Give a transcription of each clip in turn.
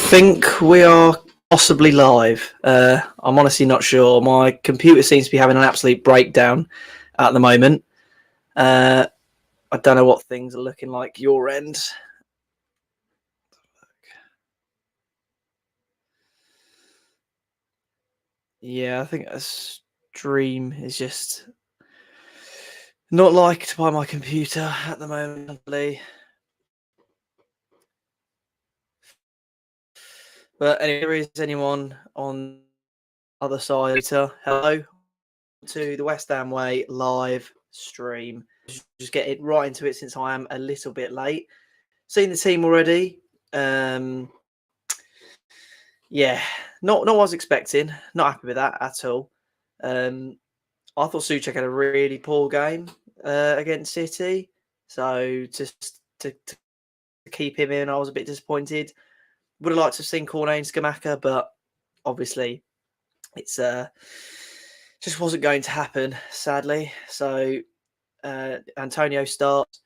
think we are possibly live. I'm honestly not sure. My computer seems to be having an absolute breakdown at the moment. I don't know what things are looking like your end. Yeah, I think a stream is just not liked by my computer at the moment. But anyway, there is anyone on the other side. Hello to the West Ham Way live stream. Just get it right into it since I am a little bit late. Seen the team already. Yeah, not what I was expecting. Not happy with that at all. I thought Souček had a really poor game against City. So just to keep him in, I was a bit disappointed. Would have liked to have seen Cornet and Scamacca, but obviously it's just wasn't going to happen, sadly. So Antonio starts.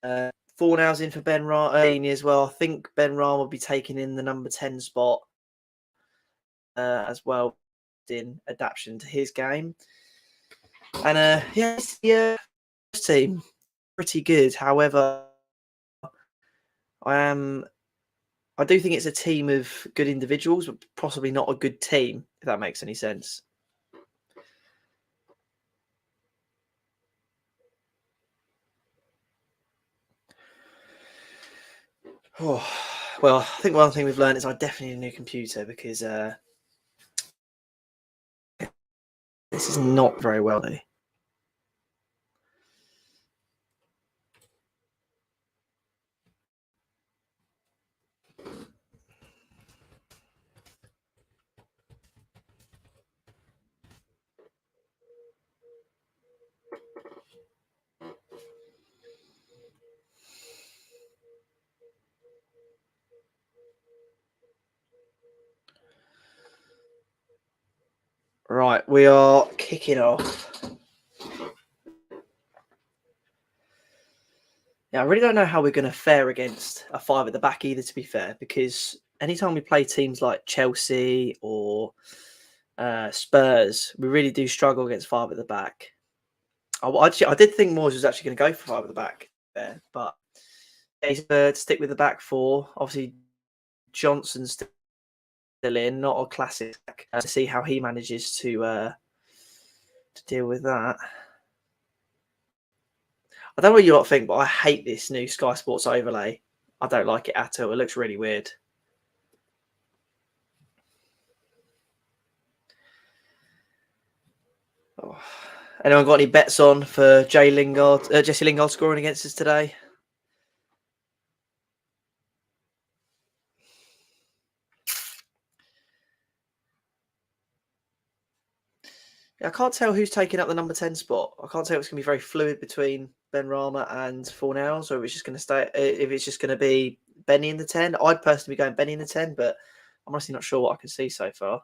Fornals in for Ben Rama as well. I think Ben Rama will be taking in the number 10 spot as well in adaptation to his game. And yes, the team pretty good. However, I do think it's a team of good individuals, but possibly not a good team, if that makes any sense. Oh, well, I think one thing we've learned is I definitely need a new computer because this is not very well done. Right, we are kicking off. Yeah, I really don't know how we're going to fare against a five at the back either, to be fair, because anytime we play teams like Chelsea or Spurs, we really do struggle against five at the back. I did think Moores was actually going to go for five at the back there, but he's to stick with the back four. Obviously, Johnson's still in, not a classic. To see how he manages to deal with that. I don't know what you lot think, but I hate this new Sky Sports overlay. I don't like it at all. It looks really weird. Oh. Anyone got any bets on for Jesse Lingard scoring against us today? I can't tell who's taking up the number 10 spot. I can't tell if it's going to be very fluid between Ben Rama and Fornals, or if it's just going to stay. If it's just going to be Benny in the 10. I'd personally be going Benny in the 10, but I'm honestly not sure what I can see so far.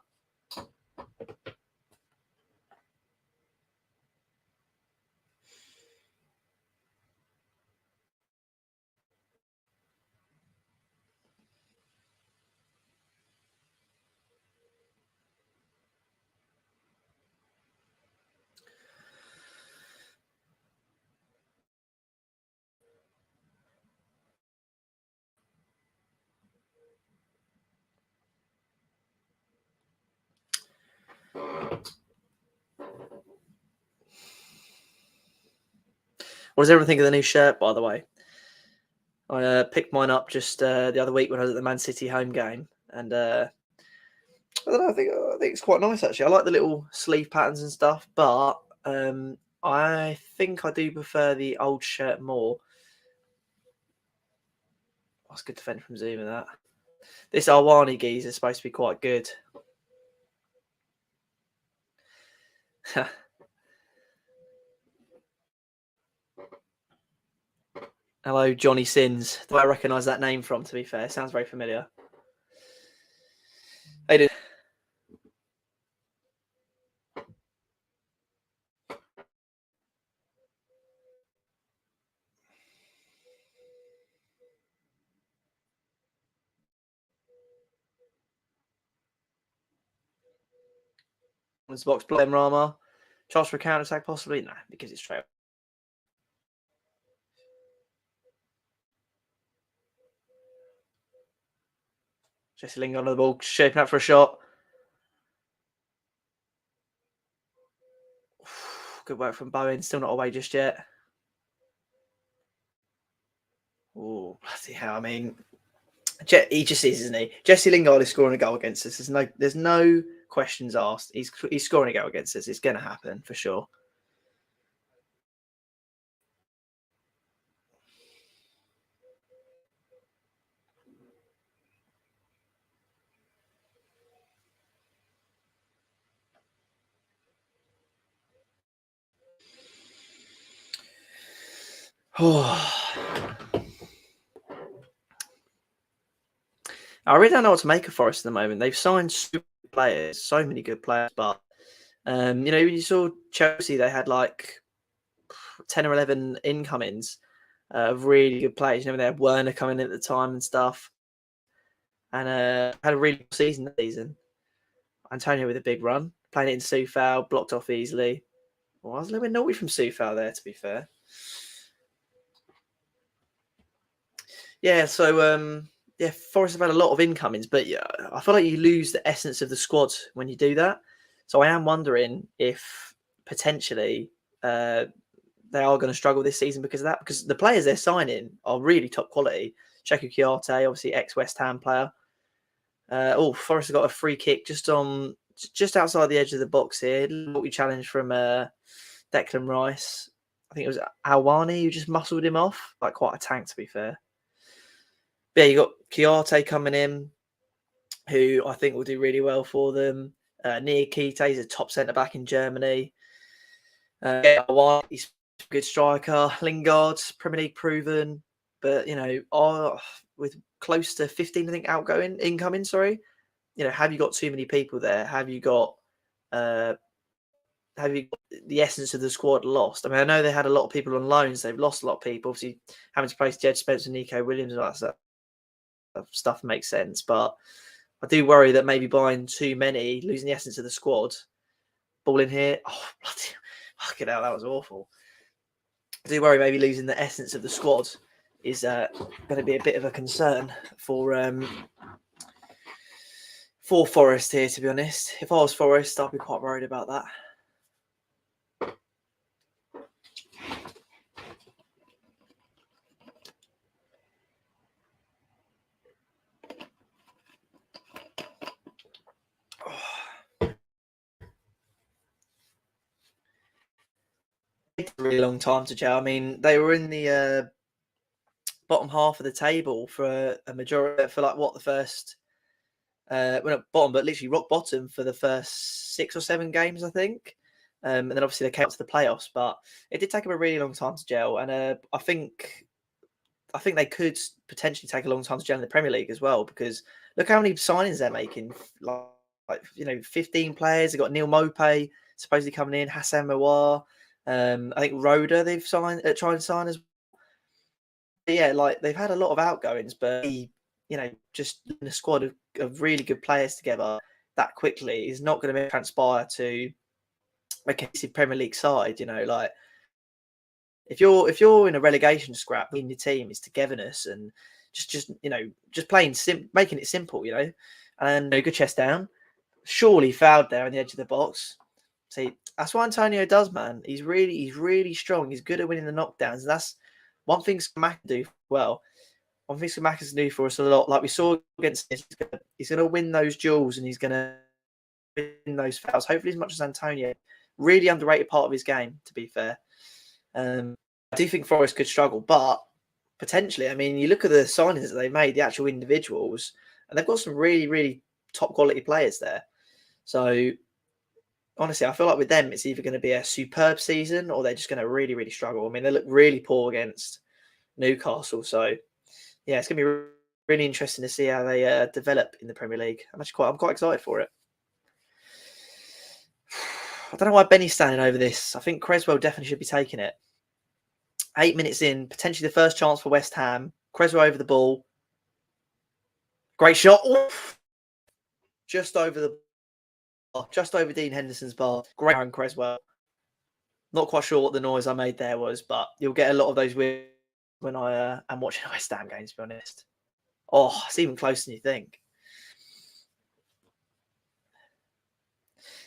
What does everyone think of the new shirt, by the way? I picked mine up just the other week when I was at the Man City home game, and I don't know. I think it's quite nice actually. I like the little sleeve patterns and stuff, but I think I do prefer the old shirt more. That's good defend from Zuma. That this Arwani geezer is supposed to be quite good. Hello, Johnny Sins. Do I recognise that name from? To be fair, sounds very familiar. Hey, dude. box, blame Rama. Chance for a counter attack, possibly? No, because it's straight. Jesse Lingard on the ball, shaping up for a shot. Good work from Bowen. Still not away just yet. Oh, bloody hell. I mean, he just is, isn't he? Jesse Lingard is scoring a goal against us. There's no questions asked. He's scoring a goal against us. It's going to happen for sure. I really don't know what to make of Forest at the moment. They've signed super players, so many good players, but when you saw Chelsea, they had like 10 or 11 incomings of really good players. They had Werner coming in at the time and stuff, and had a really good season that season. Antonio with a big run, playing it in Soufal, blocked off easily. Well, I was a little bit naughty from Soufal there, to be fair. Yeah, so Forest have had a lot of incomings, but yeah, I feel like you lose the essence of the squad when you do that. So I am wondering if potentially they are going to struggle this season because of that. Because the players they're signing are really top quality. Cheku Kiarte, obviously ex-West Ham player. Forest have got a free kick just outside the edge of the box here. Multi challenge from Declan Rice. I think it was Awani who just muscled him off. Like quite a tank, to be fair. But yeah, you got Kiarte coming in, who I think will do really well for them. Nia Kite is a top centre back in Germany. He's a good striker. Lingard, Premier League proven, but with close to 15, I think, incoming. Sorry, have you got too many people there? Have you got the essence of the squad lost? I mean, I know they had a lot of people on loans. They've lost a lot of people. Obviously, having to place Jed Spencer, Nico Williams, and all that stuff makes sense, but I do worry that maybe buying too many, losing the essence of the squad. Ball in here. Oh, bloody fucking hell, that was awful. I do worry maybe losing the essence of the squad is going to be a bit of a concern for Forest here, to be honest. If I was Forest, I'd be quite worried about that. It took a really long time to gel. I mean, they were in the bottom half of the table for a majority for the first not bottom, but literally rock bottom for the first 6 or 7 games, I think. And then obviously they came up to the playoffs, but it did take them a really long time to gel. And I think they could potentially take a long time to gel in the Premier League as well, because look how many signings they're making. 15 players. They've got Neil Mope supposedly coming in, Hassan Mawar. I think Roda they've signed, trying to sign as well. But yeah, they've had a lot of outgoings, but just in a squad of really good players together that quickly is not going to transpire to a cohesive Premier League side. If you're in a relegation scrap, in your team is togetherness and just playing making it simple, and a good chest down. Surely fouled there on the edge of the box. See, that's what Antonio does, man. He's really strong. He's good at winning the knockdowns. And that's one thing Scamaca can do well. One thing Scamaca can do for us a lot, like we saw against this, he's going to win those duels and he's going to win those fouls. Hopefully, as much as Antonio. Really underrated part of his game, to be fair. I do think Forest could struggle, but potentially, I mean, you look at the signings that they've made, the actual individuals, and they've got some really top quality players there. So honestly, I feel like with them, it's either going to be a superb season or they're just going to really struggle. I mean, they look really poor against Newcastle. So yeah, it's going to be really interesting to see how they develop in the Premier League. I'm quite excited for it. I don't know why Benny's standing over this. I think Creswell definitely should be taking it. 8 minutes in, potentially the first chance for West Ham. Creswell over the ball. Great shot. Oof. Just over the just over Dean Henderson's bar. Great Aaron Creswell. Not quite sure what the noise I made there was, but you'll get a lot of those when I am watching West Ham games, to be honest. Oh, it's even closer than you think.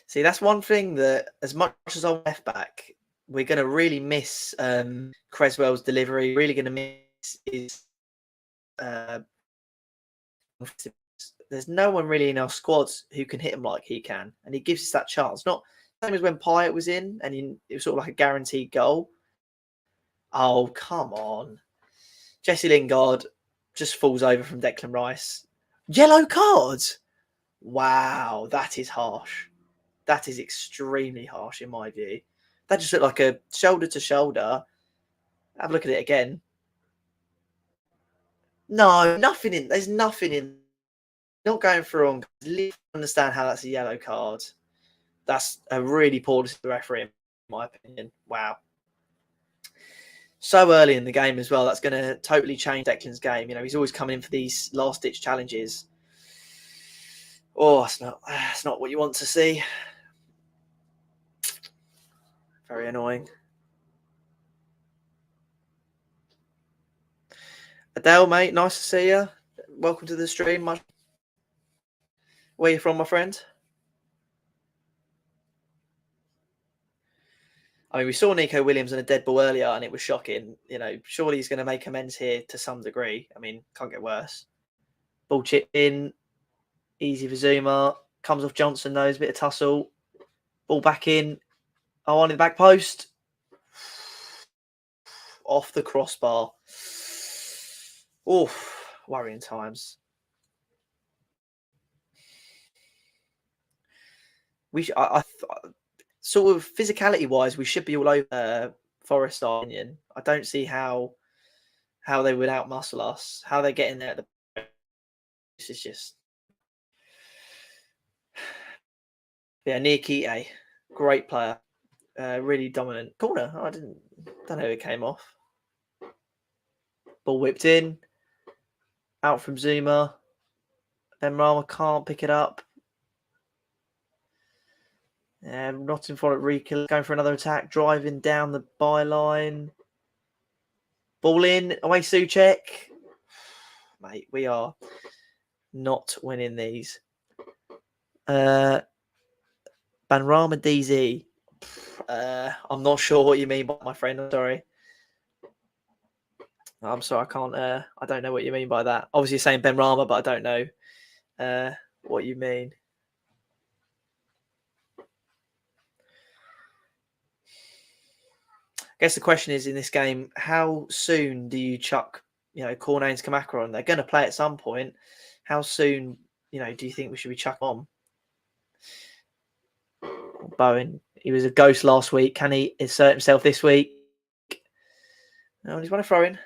See, that's one thing that, as much as I'm left back, we're going to really miss Creswell's delivery. Really going to miss his. There's no one really in our squads who can hit him like he can, and he gives us that chance. Not the same as when Pyatt was in, and it was sort of like a guaranteed goal. Oh, come on. Jesse Lingard just falls over from Declan Rice. Yellow card? Wow, that is harsh. That is extremely harsh in my view. That just looked like a shoulder to shoulder. Have a look at it again. No, nothing in. There's nothing in. Not going through on. Understand how that's a yellow card. That's a really poor decision of the referee, in my opinion. Wow. So early in the game as well. That's going to totally change Declan's game. You know, he's always coming in for these last-ditch challenges. Oh, it's not what you want to see. Very annoying. Adele, mate, nice to see you. Welcome to the stream. Where are you from, my friend? I mean, we saw Nico Williams in a dead ball earlier, and it was shocking. You know, surely he's going to make amends here to some degree. I mean, can't get worse. Ball chip in, easy for Zuma. Comes off Johnson, though. There's a bit of tussle. Ball back in. Oh, on the back post. Off the crossbar. Oof, worrying times. I sort of physicality-wise, we should be all over Forest, opinion. I don't see how they would outmuscle us. How they're getting there. This is just, yeah. Niakite, great player, really dominant. Corner. I don't know who it came off. Ball whipped in, out from Zuma. Then Rama can't pick it up. And Nottingham Forest Rica going for another attack, driving down the byline. Ball in, away Souček. Mate, we are not winning these. Banrama DZ. I'm not sure what you mean by my friend. I'm sorry. I'm sorry, I can't. I don't know what you mean by that. Obviously, you're saying Benrahma, but I don't know what you mean. I guess the question is, in this game, how soon do you chuck, Cornet and Skamaka on? They're going to play at some point. How soon, do you think we should be chucking on? Bowen, he was a ghost last week. Can he insert himself this week? No, he's won a throw-in.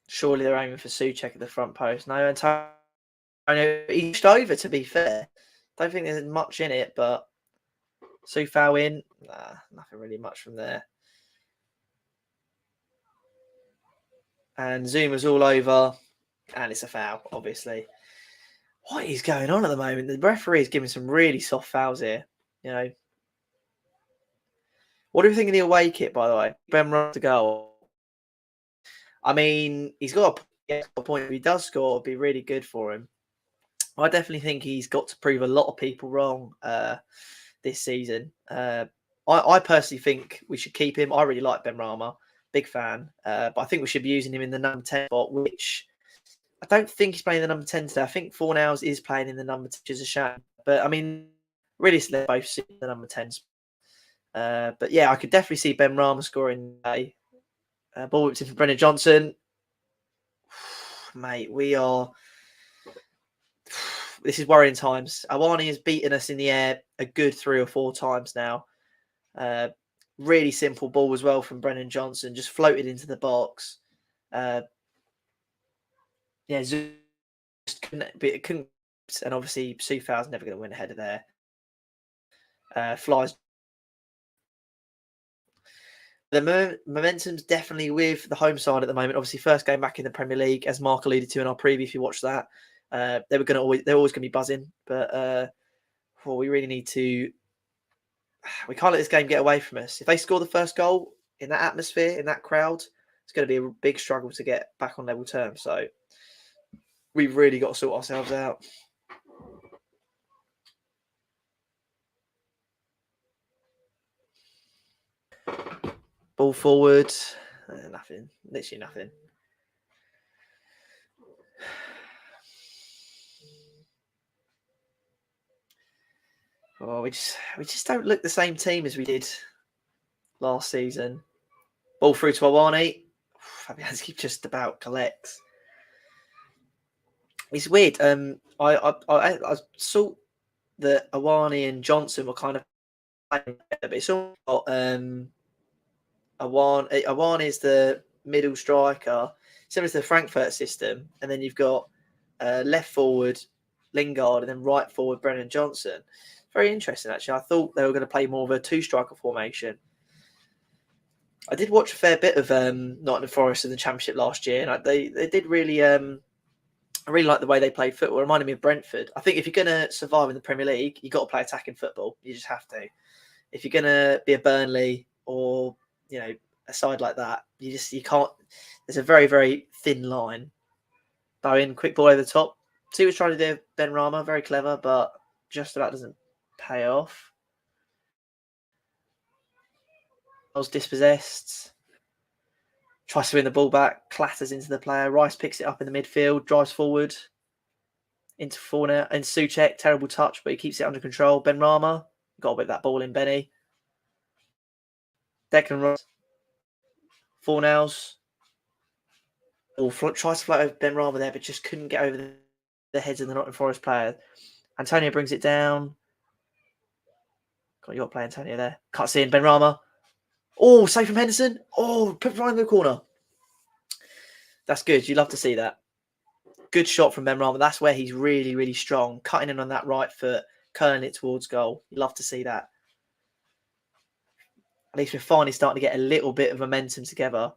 Surely they're aiming for Souček at the front post. No, Antonio, he pushed over, to be fair. Don't think there's much in it, but Soufal in. Nah, nothing really much from there. And Zuma's all over, and it's a foul, obviously. What is going on at the moment? The referee is giving some really soft fouls here. What do you think of the away kit, by the way? Ben Ross to go. I mean, he's got a point. If he does score, it'd be really good for him. I definitely think he's got to prove a lot of people wrong this season. I personally think we should keep him. I really like Benrahma, big fan. But I think we should be using him in the number 10 spot, which I don't think he's playing the number 10 today. I think Fornals is playing in the number 10, which is a shame. But I mean, really, they're both sitting in the number 10 spot. But yeah, I could definitely see Benrahma scoring today. Ball whipped in for Brennan Johnson. Mate, we are... This is worrying times. Awani has beaten us in the air a good 3 or 4 times now. Really simple ball as well from Brennan Johnson. Just floated into the box. Yeah, just but it couldn't. And obviously, Sufal's never going to win ahead of there. Flies. The momentum's definitely with the home side at the moment. Obviously, first game back in the Premier League, as Mark alluded to in our preview. If you watched that, they're always going to be buzzing. But we really need to. We can't let this game get away from us. If they score the first goal in that atmosphere, in that crowd, it's going to be a big struggle to get back on level terms. So we've really got to sort ourselves out. Ball forward, nothing. Literally nothing. Oh, we just don't look the same team as we did last season. Ball through to Awani. Fabianski just about collects. It's weird. I saw that Awani and Johnson were kind of playing better, but it's all Awani is the middle striker, similar to the Frankfurt system, and then you've got left forward Lingard and then right forward Brennan Johnson. Very interesting, actually. I thought they were going to play more of a two-striker formation. I did watch a fair bit of Nottingham Forest in the Championship last year, and they did really. I really like the way they played football. It reminded me of Brentford. I think if you're going to survive in the Premier League, you've got to play attacking football. You just have to. If you're going to be a Burnley or a side like that, you can't. There's a very, very thin line. Bowen, quick ball over the top. See what's trying to do. Ben Rama, very clever, but just about doesn't pay off. I was dispossessed. Tries to win the ball back, clatters into the player. Rice picks it up in the midfield, drives forward into Fornell and Souček. Terrible touch, but he keeps it under control. Ben Rama got a bit of that ball in Benny. Declan Rice. Fornells. Tries to float over Ben Rama there, but just couldn't get over the heads of the Nottingham Forest player. Antonio brings it down. God, you got to play Antonio there. Can't see him. Ben Rama. Oh, save from Henderson. Oh, put right in the corner. That's good. You love to see that. Good shot from Ben Rama. That's where he's really, really strong. Cutting in on that right foot, curling it towards goal. You love to see that. At least we're finally starting to get a little bit of momentum together.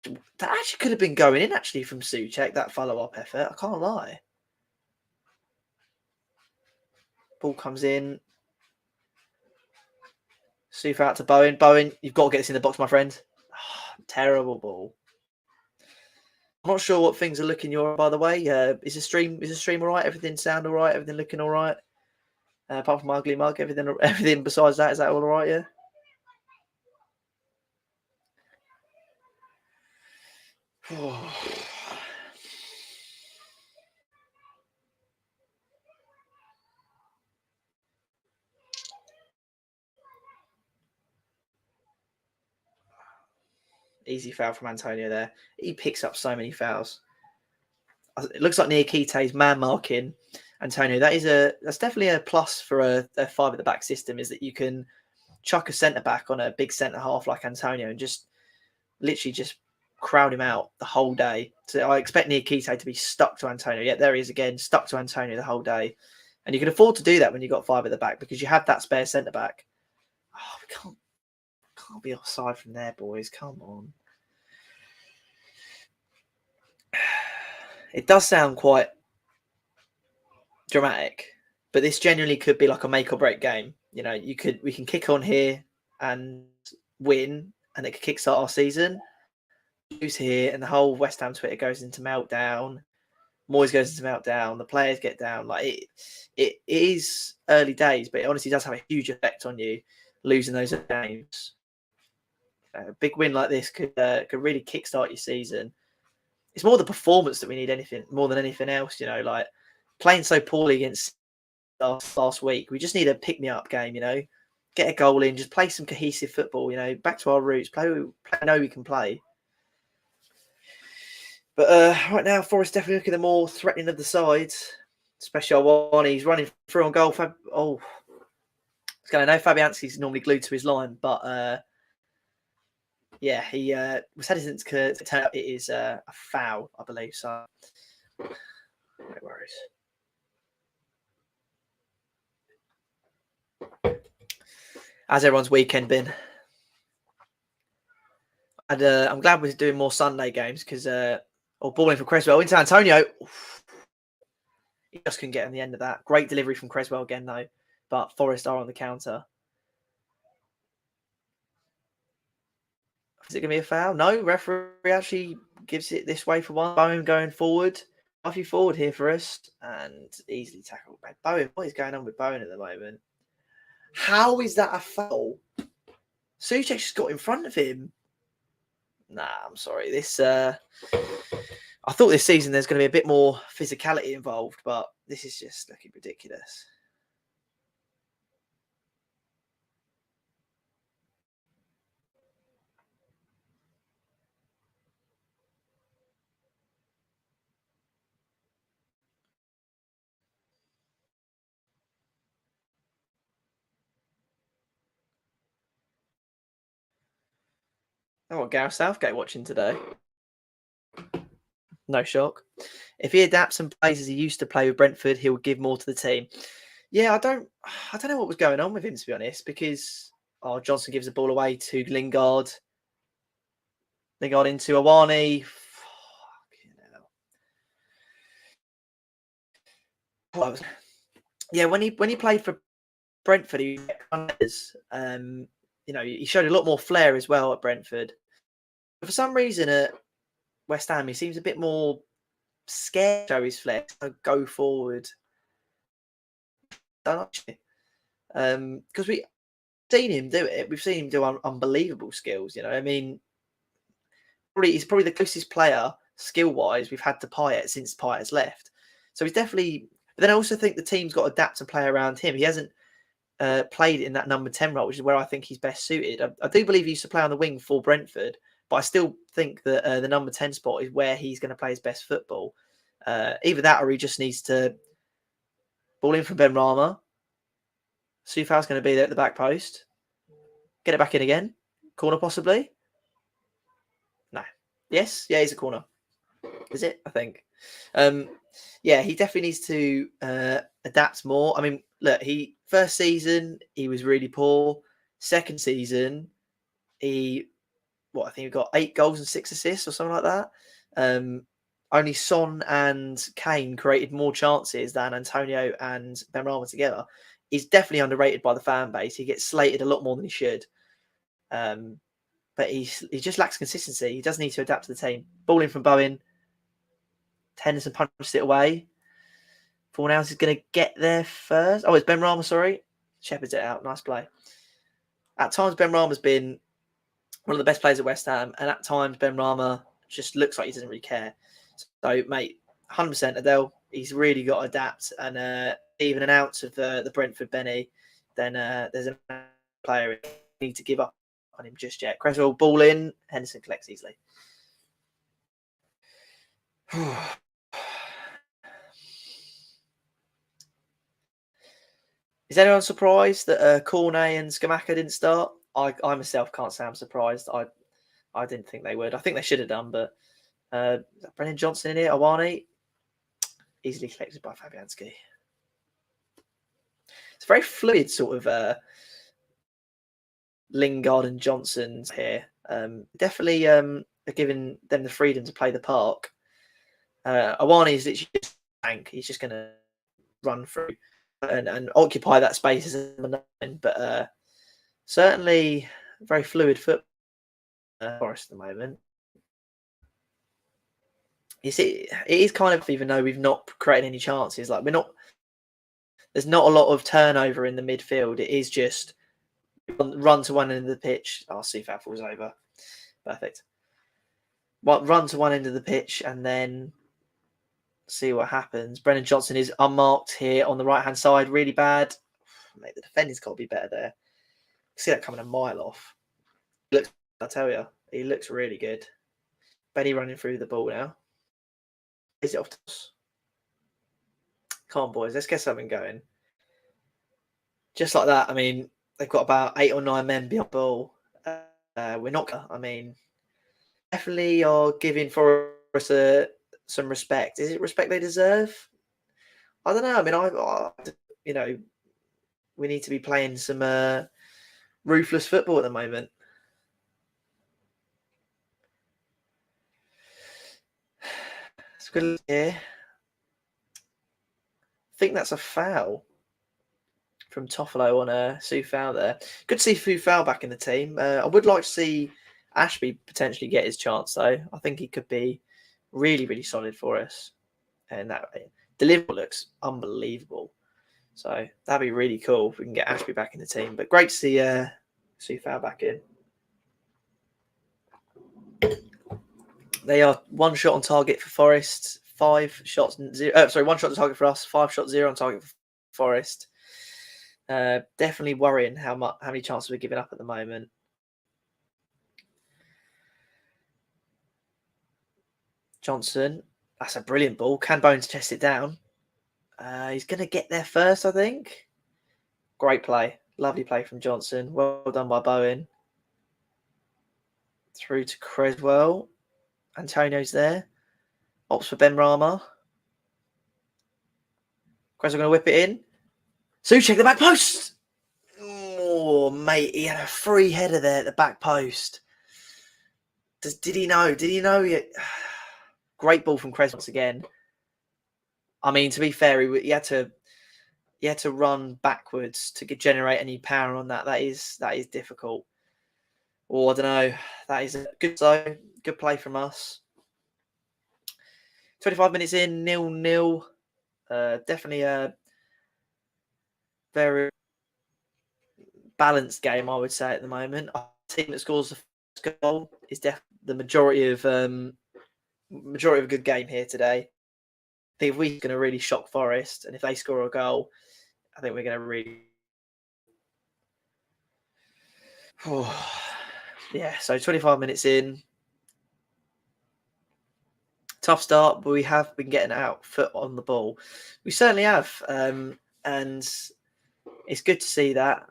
That actually could have been going in, actually, from Souček, that follow-up effort. I can't lie. Ball comes in. Sufal out to Bowen. Bowen, you've got to get this in the box, my friend. Oh, terrible ball. I'm not sure what things are looking your by the way. Is the stream all right? Everything sound all right? Everything looking all right? Apart from ugly mug, everything besides that, is that all right? Yeah. Easy foul from Antonio there. He picks up so many fouls. It looks like Niakite's man marking Antonio. That's definitely a plus for a five at the back system, is that you can chuck a centre back on a big centre half like Antonio and just literally just crowd him out the whole day. So I expect Niakite to be stuck to Antonio. Yeah, there he is again, stuck to Antonio the whole day. And you can afford to do that when you've got five at the back because you have that spare centre back. Oh, we can't be offside from there, boys. Come on. It does sound quite dramatic, but this genuinely could be like a make or break game. We can kick on here and win, and it could kickstart our season. Lose here, and the whole West Ham Twitter goes into meltdown. Moyes goes into meltdown. The players get down. Like it is early days, but it honestly does have a huge effect on you losing those games. A big win like this could really kickstart your season. It's more the performance that we need more than anything else. Like playing so poorly against last week, we just need a pick me up game. Get a goal in, just play some cohesive football. Back to our roots. Play. I know we can play. But right now, Forest definitely looking the more threatening of the sides. Especially one, he's running through on goal. I know Fabianski's normally glued to his line, but Yeah, he was hesitant to turn out it is a foul, I believe. So no worries. How's everyone's weekend been? And I'm glad we're doing more Sunday games because or balling for Creswell into Antonio. Oof, he just couldn't get on the end of that. Great delivery from Creswell again though, but Forest are on the counter. Is it going to be a foul? No, referee actually gives it this way for one. Bowen going forward. Buffy forward here for us and easily tackled by Bowen. What is going on with Bowen at the moment? How is that a foul? Suchek just got in front of him. Nah, I'm sorry. This I thought this season there's going to be a bit more physicality involved, but this is just looking ridiculous. Oh, what Gareth Southgate watching today? No shock. If he adapts and plays as he used to play with Brentford, he will give more to the team. Yeah, I don't know what was going on with him to be honest, because Johnson gives the ball away to Lingard. Lingard into Awani. Yeah, when he played for Brentford, he he showed a lot more flair as well at Brentford. But for some reason at West Ham, he seems a bit more scared to show his flair, to go forward. Because we've seen him do it. We've seen him do unbelievable skills. I mean, he's probably the closest player skill-wise we've had to Payet since Payet's left. So he's definitely. But then I also think the team's got to adapt and play around him. He hasn't played in that number 10 role, which is where I think he's best suited. I do believe he used to play on the wing for Brentford, but I still think that the number 10 spot is where he's going to play his best football. Either that or he just needs to ball in from Ben Rama. Sufal's going to be there at the back post. Get it back in again. Corner possibly? No. Yes? Yeah, he's a corner. Is it? I think. Yeah, he definitely needs to adapt more. I mean, look, first season he was really poor. Second season, I think he got 8 goals and 6 assists or something like that. Only Son and Kane created more chances than Antonio and Benrahma together. He's definitely underrated by the fan base. He gets slated a lot more than he should. But he just lacks consistency. He does need to adapt to the team. Ball in from Bowen. Henderson punched it away. Fornals is going to get there first. Oh, it's Benrahma, sorry. Shepherds it out. Nice play. At times, Benrahma's been one of the best players at West Ham, and at times, Benrahma just looks like he doesn't really care. So, mate, 100% Adele. He's really got to adapt, and even an ounce of the Brentford Benny, then there's a player who need to give up on him just yet. Creswell ball in, Henderson collects easily. Is anyone surprised that Cornet and Skamaka didn't start? I myself can't say I'm surprised. I didn't think they would. I think they should have done, but Brennan Johnson in here, Awani, easily collected by Fabianski. It's a very fluid sort of Lingard and Johnson's here. Definitely are giving them the freedom to play the park. Awani is literally just a tank. He's just going to run through and occupy that space as a number 9. But certainly very fluid foot for us at the moment. You see, it is kind of, even though we've not created any chances, like there's not a lot of turnover in the midfield. It is just run to one end of the pitch. Oh, Sufal falls over. Perfect. Run to one end of the pitch and then see what happens. Brennan Johnson is unmarked here on the right-hand side. Really bad. Mate, the defending's got to be better there. See that coming a mile off. I tell you, he looks really good. Benny running through the ball now. Is it off to us? Come on, boys. Let's get something going. Just like that. I mean, they've got about 8 or 9 men behind the ball. we're not. I mean, definitely are giving Forest some respect. Is it respect they deserve? I don't know. I mean, we need to be playing some ruthless football at the moment. It's good here. I think that's a foul from Toffolo on Soufal there. Good to see Soufal back in the team. I would like to see Ashby potentially get his chance, though. I think he could be really, really solid for us. And that delivery looks unbelievable. So that'd be really cool if we can get Ashby back in the team. But great to see Soufal back in. They are 1 shot on target for Forest, 5 shots, 0. 1 shot on target for us, 5 shots, 0 on target for Forest. Definitely worrying how many chances we're giving up at the moment. Johnson, that's a brilliant ball. Can Bones chest it down? He's going to get there first, I think. Great play. Lovely play from Johnson. Well done by Bowen. Through to Creswell. Antonio's there. Ops for Ben Rama. Creswell going to whip it in. Souček, the back post. Oh, mate, he had a free header there at the back post. Did he know? Did he know? Great ball from Creswell once again. I mean, to be fair, he had to run backwards to generate any power on that. That is difficult. Or I don't know. That is a good play from us. 25 minutes in, 0-0. Definitely a very balanced game, I would say, at the moment. Our team that scores the first goal is definitely the majority of a good game here today. I think if we're going to really shock Forest, and if they score a goal, I think we're going to really. Yeah, so 25 minutes in. Tough start, but we have been getting out foot on the ball. We certainly have. And it's good to see that,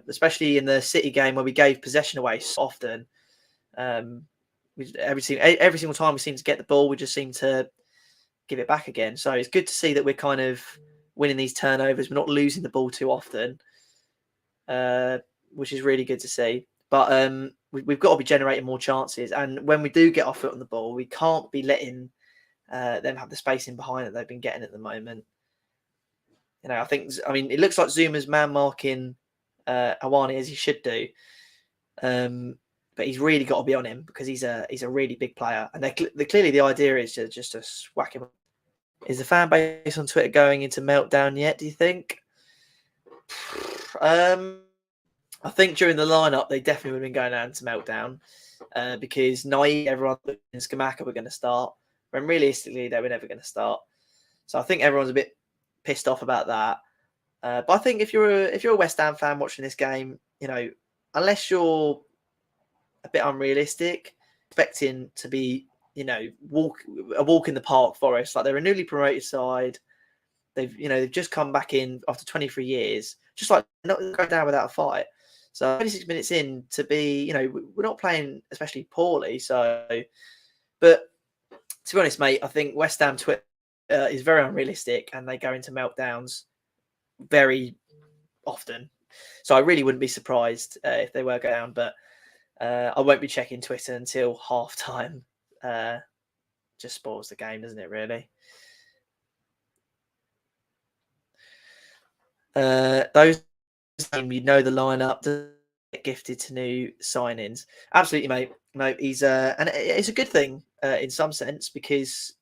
especially in the City game where we gave possession away so often. Every single time we seem to get the ball, we just seem to give it back again. So it's good to see that we're kind of winning these turnovers. We're not losing the ball too often, which is really good to see. But we've got to be generating more chances. And when we do get our foot on the ball, we can't be letting them have the space in behind that they've been getting at the moment. I mean, it looks like Zuma's man marking Awani as he should do. But he's really got to be on him because he's a really big player. And clearly the idea is just to whack him. Is the fan base on Twitter going into meltdown yet, do you think? I think during the lineup, they definitely would have been going down to meltdown because naive, everyone in Skamaka were going to start, when realistically they were never going to start. So I think everyone's a bit pissed off about that. But I think if you're a West Ham fan watching this game, unless you're a bit unrealistic, expecting to be, a walk in the park Forest, like they're a newly promoted side. They've just come back in after 23 years, just like not going down without a fight. So 26 minutes in to be, we're not playing especially poorly. So, but to be honest, mate, I think West Ham Twitter is very unrealistic and they go into meltdowns very often. So I really wouldn't be surprised if they were going down, but I won't be checking Twitter until half time. Just spoils the game, doesn't it, really? Those the lineup doesn't get gifted to new signings. Absolutely, mate. No, he's and it's a good thing in some sense because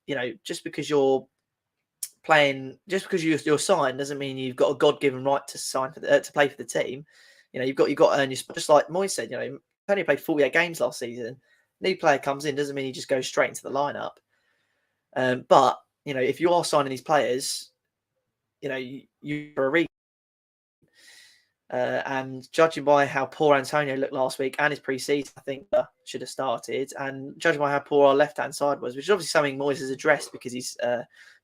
just because you're playing, just because you're signed doesn't mean you've got a God-given right to sign for to play for the team. You've got to earn your spot. Just like Moyes said, only played 48 games last season. New player comes in doesn't mean you just go straight into the lineup. But if you are signing these players, you're a reason. And judging by how poor Antonio looked last week and his pre-season, I think should have started. And judging by how poor our left-hand side was, which is obviously something Moyes has addressed because he's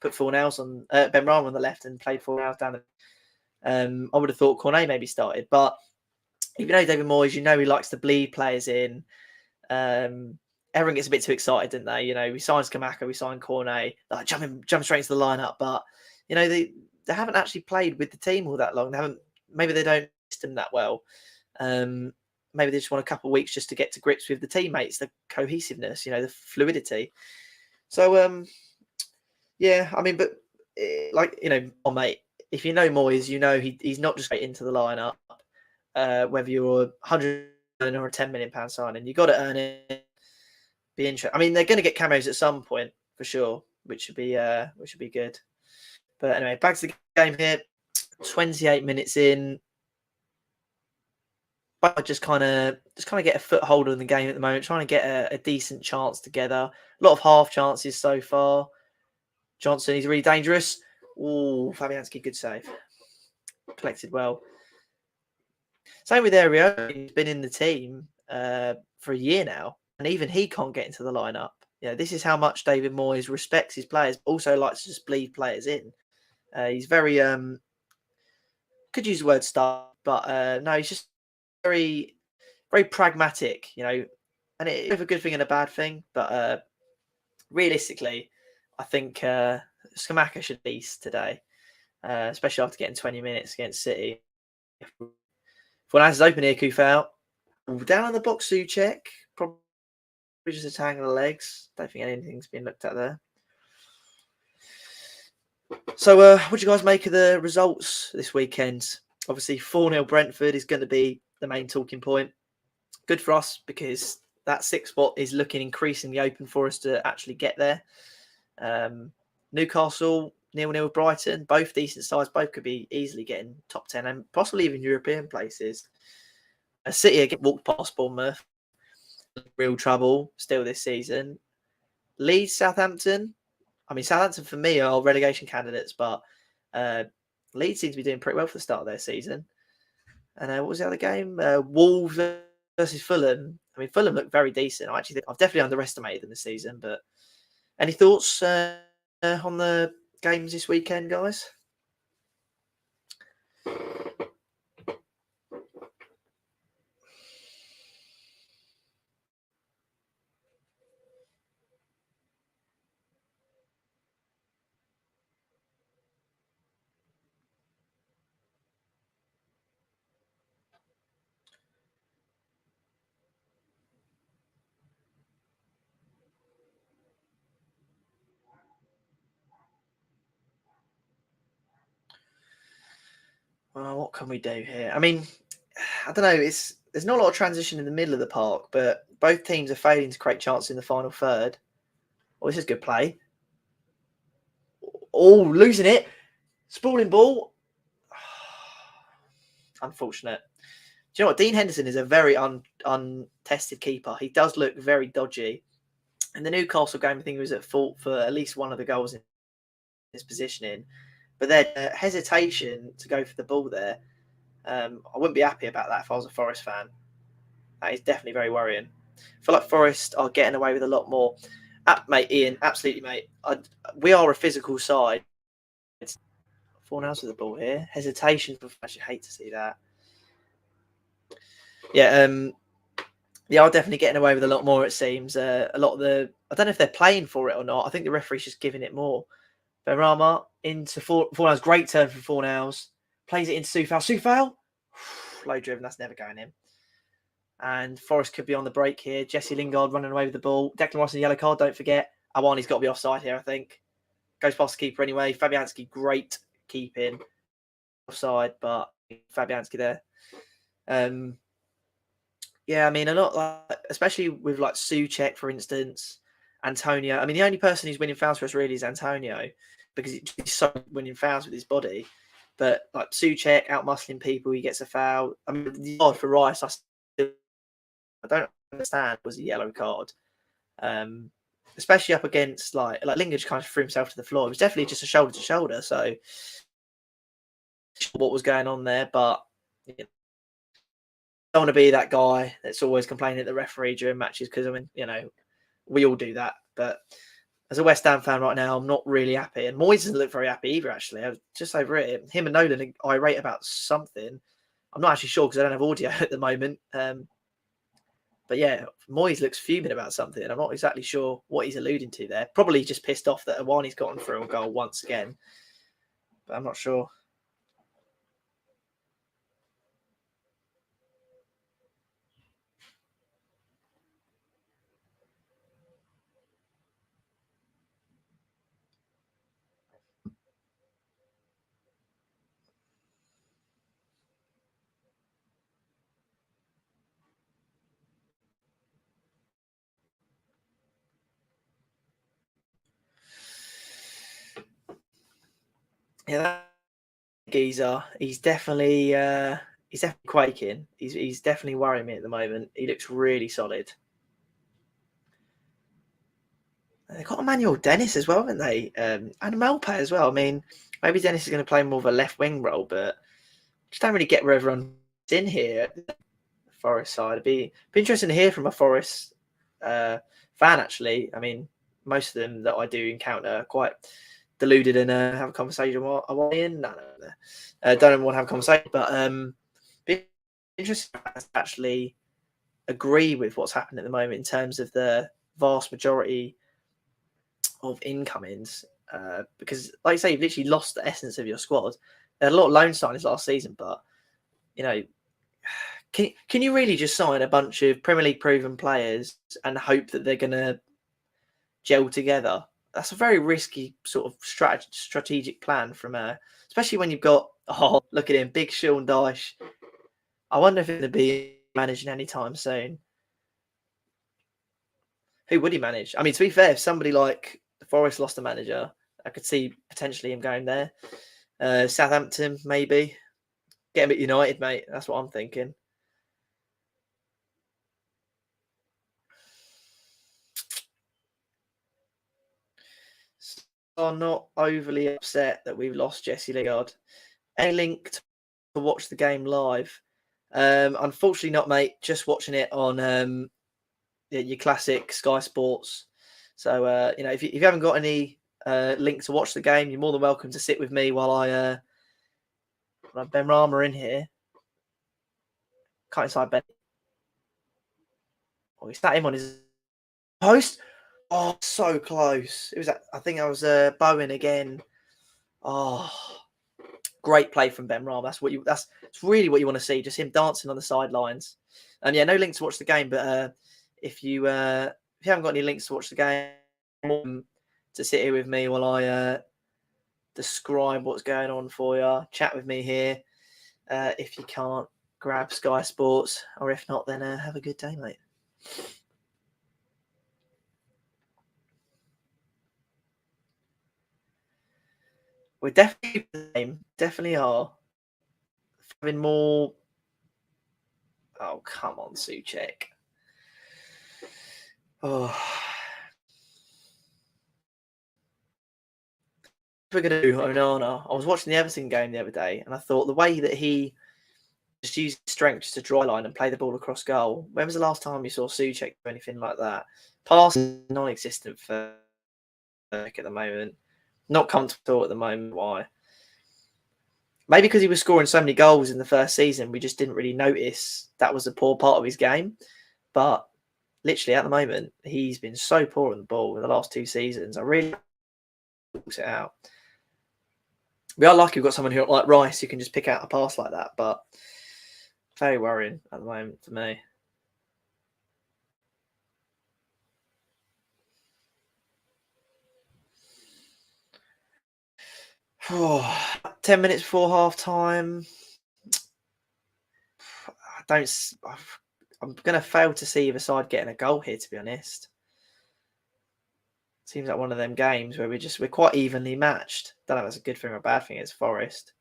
put four nails on Ben Rama on the left and played four nails down. I would have thought Cornet maybe started, but If you know David Moyes, you know he likes to bleed players in. Everyone gets a bit too excited, don't they? We signed Skamaka, we signed Cornet, like jump straight into the lineup. But they haven't actually played with the team all that long. Maybe they don't system that well. Maybe they just want a couple of weeks just to get to grips with the teammates, the cohesiveness, the fluidity. So yeah, I mean, but oh mate, if you know Moyes, he's not just straight into the lineup. Whether you're 100 or a £10 million signing, you got to earn it. Be interesting. I mean, they're going to get cameos at some point for sure, which should be good. But anyway, back to the game here. 28 minutes in, but just kind of get a foothold on the game at the moment, trying to get a decent chance together. A lot of half chances so far. Johnson, he's really dangerous. Oh, Fabianski, good save. Collected well. Same with Ario. He's been in the team for a year now, and even he can't get into the lineup. This is how much David Moyes respects his players, but also likes to just bleed players in. He's very could use the word star, but no, he's just very, very pragmatic. And it's a good thing and a bad thing. But realistically, I think Skamaka should beast today, especially after getting 20 minutes against City. Fornals is open here, Kufau. Down on the box, Souček. Probably just a tangle of legs. Don't think anything's been looked at there. So what do you guys make of the results this weekend? Obviously, 4-0 Brentford is going to be the main talking point. Good for us because that 6th spot is looking increasingly open for us to actually get there. Newcastle 0-0 with Brighton, both decent sides, both could be easily getting top 10 and possibly even European places. City again walked past Bournemouth, real trouble still this season. Leeds, Southampton. I mean, Southampton for me are relegation candidates, but Leeds seem to be doing pretty well for the start of their season. And what was the other game? Wolves versus Fulham. I mean, Fulham look very decent. I actually think I've definitely underestimated them this season. But any thoughts on the games this weekend, guys? Well, what can we do here? I mean, I don't know. There's not a lot of transition in the middle of the park, but both teams are failing to create chances in the final third. Well, this is good play. Oh, losing it. Sprawling ball. Unfortunate. Do you know what? Dean Henderson is a very untested keeper. He does look very dodgy. In the Newcastle game, I think he was at fault for at least one of the goals in his positioning. But their hesitation to go for the ball there, I wouldn't be happy about that if I was a Forest fan. That is definitely very worrying. I feel like Forest are getting away with a lot more. Mate, Ian, absolutely, mate. We are a physical side. 4-0 with the ball here. Hesitation. I actually hate to see that. Yeah, they are definitely getting away with a lot more, it seems. A lot of I don't know if they're playing for it or not. I think the referee's just giving it more. Benrahma into Fornals. Great turn from Fornals. Plays it into Soufal. Soufal? Low driven. That's never going in. And Forest could be on the break here. Jesse Lingard running away with the ball. Declan Rice in the yellow card. Don't forget. Awani's got to be offside here, I think. Goes past the keeper anyway. Fabianski, great keeping. Offside, but Fabianski there. Yeah, I mean, a lot, especially with like Souček, for instance, Antonio. I mean, the only person who's winning fouls for us really is Antonio because he's so winning fouls with his body. But like Souček out-muscling people, he gets a foul. I mean, the yard for Rice, I don't understand, was a yellow card. Especially up against like Lingard just kind of threw himself to the floor. It was definitely just a shoulder to shoulder. So what was going on there, but don't want to be that guy that's always complaining at the referee during matches because I mean, we all do that. But as a West Ham fan right now, I'm not really happy. And Moyes doesn't look very happy either, actually. I was just over it. Him and Nolan are irate about something. I'm not actually sure because I don't have audio at the moment. But yeah, Moyes looks fuming about something. I'm not exactly sure what he's alluding to there. Probably just pissed off that Awani's gotten through a goal once again. But I'm not sure. Yeah, that geezer. He's definitely quaking. He's definitely worrying me at the moment. He looks really solid. They've got Emmanuel Dennis as well, haven't they? And Malpe as well. I mean, maybe Dennis is going to play more of a left wing role, but just don't really get where everyone's in here. Forest side. It'd be interesting to hear from a Forest fan. Actually, I mean, most of them that I do encounter are quite deluded and have a conversation. What I want in, no, don't want to have a conversation, but be interesting to actually agree with what's happening at the moment in terms of the vast majority of incomings. Because, like I say, you've literally lost the essence of your squad. There are a lot of loan signings last season, but you know, can you really just sign a bunch of Premier League proven players and hope that they're going to gel together? That's a very risky sort of strategic plan from especially when you've got, look at him, big Sean Dyche. I wonder if he's going to be managing anytime soon. Who would he manage? I mean, to be fair, if somebody like the Forest lost a manager, I could see potentially him going there. Southampton, maybe. Get him at United, mate. That's what I'm thinking. Are not overly upset that we've lost Jesse Lingard. Any link to watch the game live? Unfortunately not, mate. Just watching it on your classic Sky Sports. So if you haven't got any link to watch the game, you're more than welcome to sit with me while I have Ben Rama in here. Cut inside Ben. Oh, he sat him on his post. Oh, so close. It was. I think I was Bowen again. Oh, great play from Ben Rama. That's really what you want to see. Just him dancing on the sidelines. And yeah, no link to watch the game. But if you haven't got any links to watch the game, to sit here with me while I describe what's going on for you, chat with me here. If you can't grab Sky Sports, or if not, then have a good day, mate. We're definitely are having more. Oh, come on, Souček. Oh, we're gonna do Onana. I was watching the Everton game the other day, and I thought the way that he just used strength just to dry line and play the ball across goal. When was the last time you saw Souček do anything like that? Pass is non-existent for at the moment. Not comfortable at the moment. Why? Maybe because he was scoring so many goals in the first season, we just didn't really notice that was a poor part of his game. But literally at the moment, he's been so poor on the ball in the last 2 seasons. I really works it out. We are lucky we've got someone who like Rice who can just pick out a pass like that, but very worrying at the moment for me. Oh, 10 minutes before half time. I'm going to fail to see either side getting a goal here, to be honest. Seems like one of them games where we're quite evenly matched. Don't know if that's a good thing or a bad thing. It's Forest.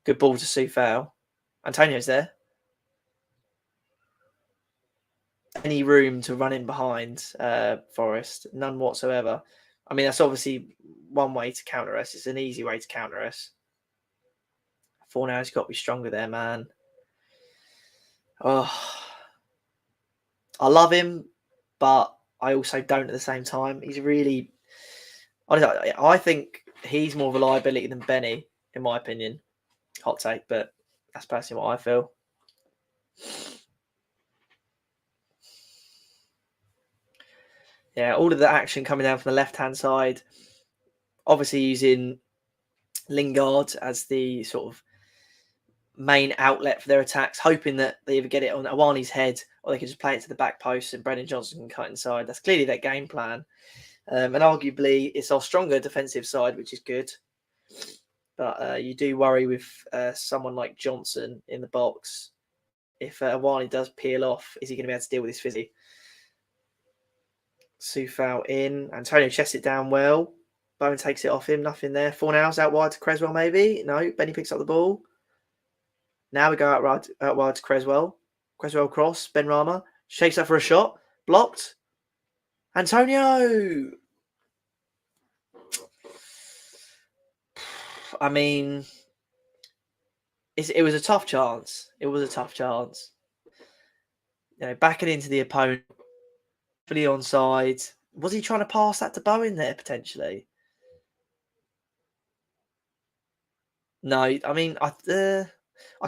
Good ball to Soufal. Antonio's there. Any room to run in behind Forest? None whatsoever. I mean, that's obviously one way to counter us. It's an easy way to counter us. Fornau's got to be stronger there, man. Oh, I love him, but I also don't at the same time. He's really, I think he's more of a liability than Benny, in my opinion. Hot take, but That's personally what I feel. Yeah, all of the action coming down from the left-hand side. Obviously using Lingard as the sort of main outlet for their attacks, hoping that they either get it on Awani's head or they can just play it to the back post and Brennan Johnson can cut inside. That's clearly their game plan. And arguably, it's our stronger defensive side, which is good. But you do worry with someone like Johnson in the box. If Awani does peel off, is he going to be able to deal with his fizzy? Soufal in. Antonio chests it down well. Bowen takes it off him. Nothing there. Fornals out wide to Creswell, maybe. No, Benny picks up the ball. Now we go out wide to Creswell. Creswell cross. Benrahma shakes up for a shot. Blocked. Antonio. I mean, it was a tough chance. It was a tough chance. You know, backing into the opponent, fully onside. Was he trying to pass that to Bowen there potentially? No, I mean, I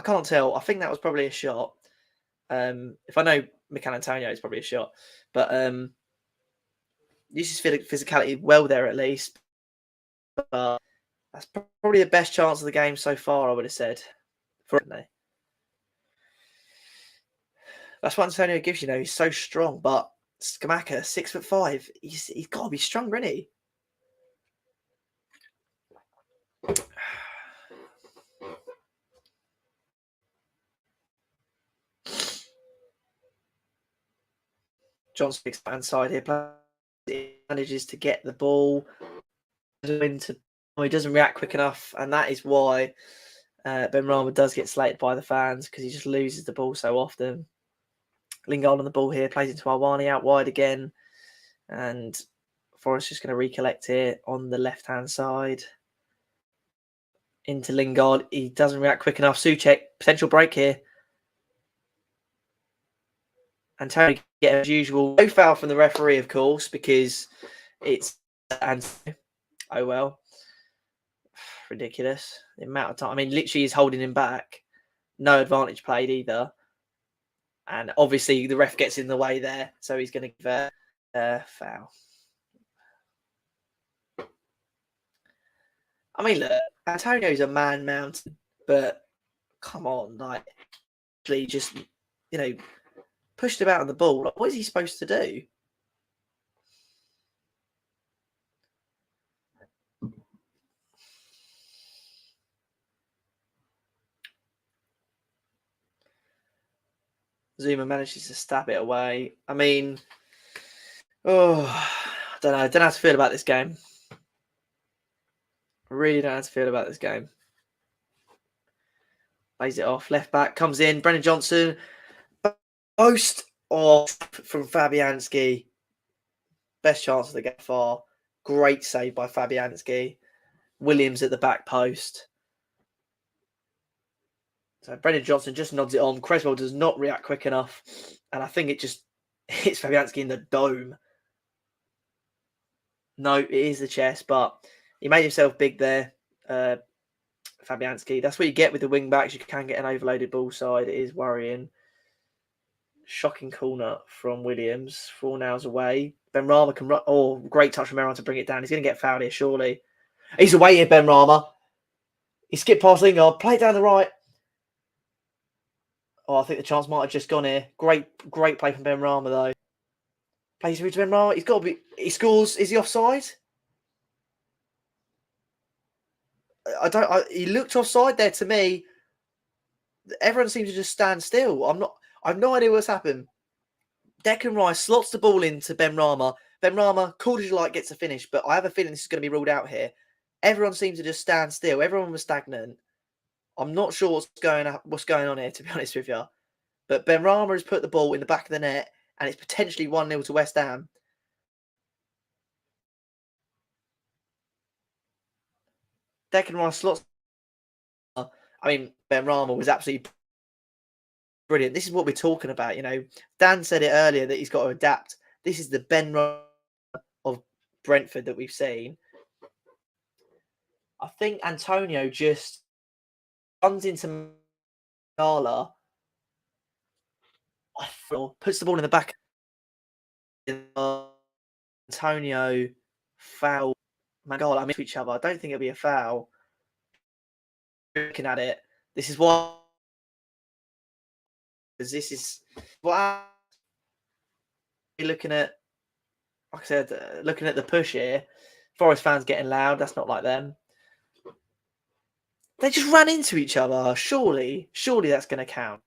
can't tell. I think that was probably a shot. If I know Mikel Antonio, it's probably a shot. But uses physicality well there at least. But that's probably the best chance of the game so far, I would have said. That's what Antonio gives, you know. He's so strong, but Skamaka, 6'5", he's got to be stronger, isn't he? Johnson expands side here, manages to get the ball into. He doesn't react quick enough, and that is why Benrahma does get slated by the fans because he just loses the ball so often. Lingard on the ball here, plays into Awani out wide again, and Forrest just going to recollect here on the left-hand side. Into Lingard, he doesn't react quick enough. Souček, potential break here. Antonio get as usual. No foul from the referee, of course, because it's Antonio. Oh well. Ridiculous. The amount of time. I mean, literally he's holding him back. No advantage played either. And obviously the ref gets in the way there, so he's going to give a foul. I mean, look, Antonio's a man mountain, but come on, like, just, you know, pushed about on the ball. Like, what is he supposed to do? Zuma manages to stab it away. I mean, I don't know. I don't know how to feel about this game. I really don't know how to feel about this game. Lays it off. Left back comes in. Brennan Johnson. Post off from Fabianski. Best chance of the game far. Great save by Fabianski. Williams at the back post. So Brennan Johnson just nods it on. Creswell does not react quick enough. And I think it just hits Fabianski in the dome. No, it is the chest, but he made himself big there. Fabianski. That's what you get with the wing backs. You can get an overloaded ball side. It is worrying. Shocking corner from Williams. 4 nails away. Benrahma can run. Oh, great touch from Benrahma to bring it down. He's going to get fouled here, surely. He's away here, Benrahma. He skipped past Lingard. Play it down the right. Oh, I think the chance might have just gone here. Great play from Benrahma, though. Plays through to Benrahma. He's got to be. He scores. Is he offside? He looked offside there to me. Everyone seems to just stand still. I have no idea what's happened. Declan Rice slots the ball into Benrahma. Benrahma, cool as you like, gets a finish, but I have a feeling this is going to be ruled out here. Everyone seems to just stand still. Everyone was stagnant. I'm not sure what's going on here, to be honest with you. But Benrahma has put the ball in the back of the net, and it's potentially 1-0 to West Ham. Declan Rice slots. I mean, Benrahma was absolutely brilliant. This is what we're talking about, you know. Dan said it earlier that he's got to adapt. This is the Benrahma of Brentford that we've seen. I think Antonio just runs into Mangala puts the ball in the back. Antonio foul Mangala to each other. I don't think it'll be a foul. Looking at it, this is why. Because this is what you're looking at. Like I said, looking at the push here, Forest fans getting loud. That's not like them. They just ran into each other. Surely that's going to count.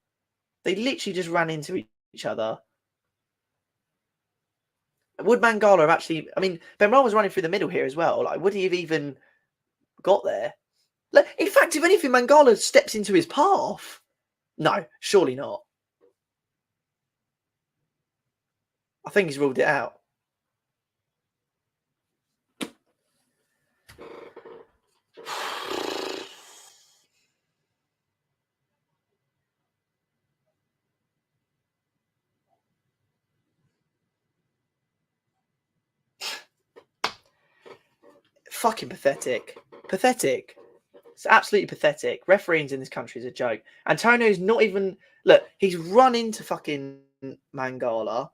They literally just ran into each other. Would Mangala have actually? I mean, Benrahma was running through the middle here as well. Like, would he have even got there? In fact, if anything, Mangala steps into his path. No, surely not. I think he's ruled it out. Fucking pathetic. Pathetic. It's absolutely pathetic. Refereeing in this country is a joke. Antonio's not even... Look, he's run into fucking Mangala.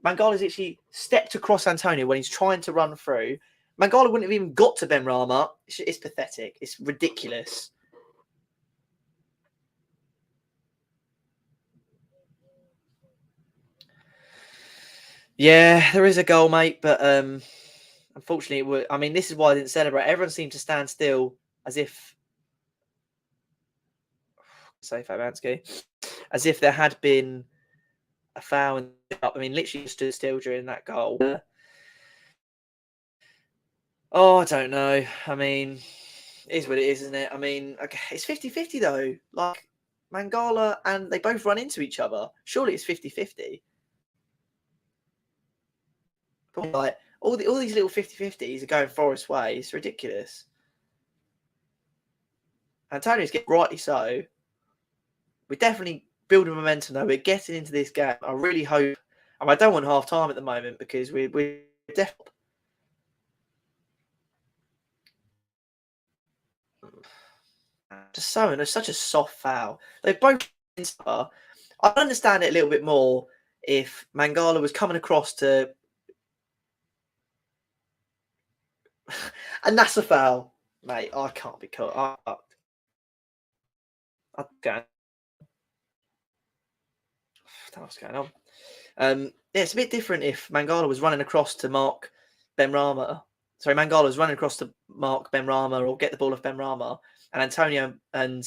Mangala's actually stepped across Antonio when he's trying to run through. Mangala wouldn't have even got to Benrahma. It's pathetic. It's ridiculous. Yeah, there is a goal, mate, but unfortunately, I mean, this is why I didn't celebrate. Everyone seemed to stand still as if... Say Fabianski. As if there had been a foul. I mean, literally stood still during that goal. Oh, I don't know. I mean, it is what it is, isn't it? I mean, okay, it's 50-50 though. Like, Mangala and they both run into each other. Surely it's 50-50. Like, all these little 50-50s are going Forest way. It's ridiculous. Antonio's getting rightly so. We're definitely building momentum though. We're getting into this game. I really hope. I don't want half time at the moment because we're definitely... Just so, and it's such a soft foul. They both... I understand it a little bit more if Mangala was coming across to... and that's a foul. Mate, I can't be caught. I don't know what's going on. Yeah, it's a bit different if Mangala was running across to mark Benrahma. Sorry, Mangala was running across to mark Benrahma or get the ball off Benrahma, and Antonio and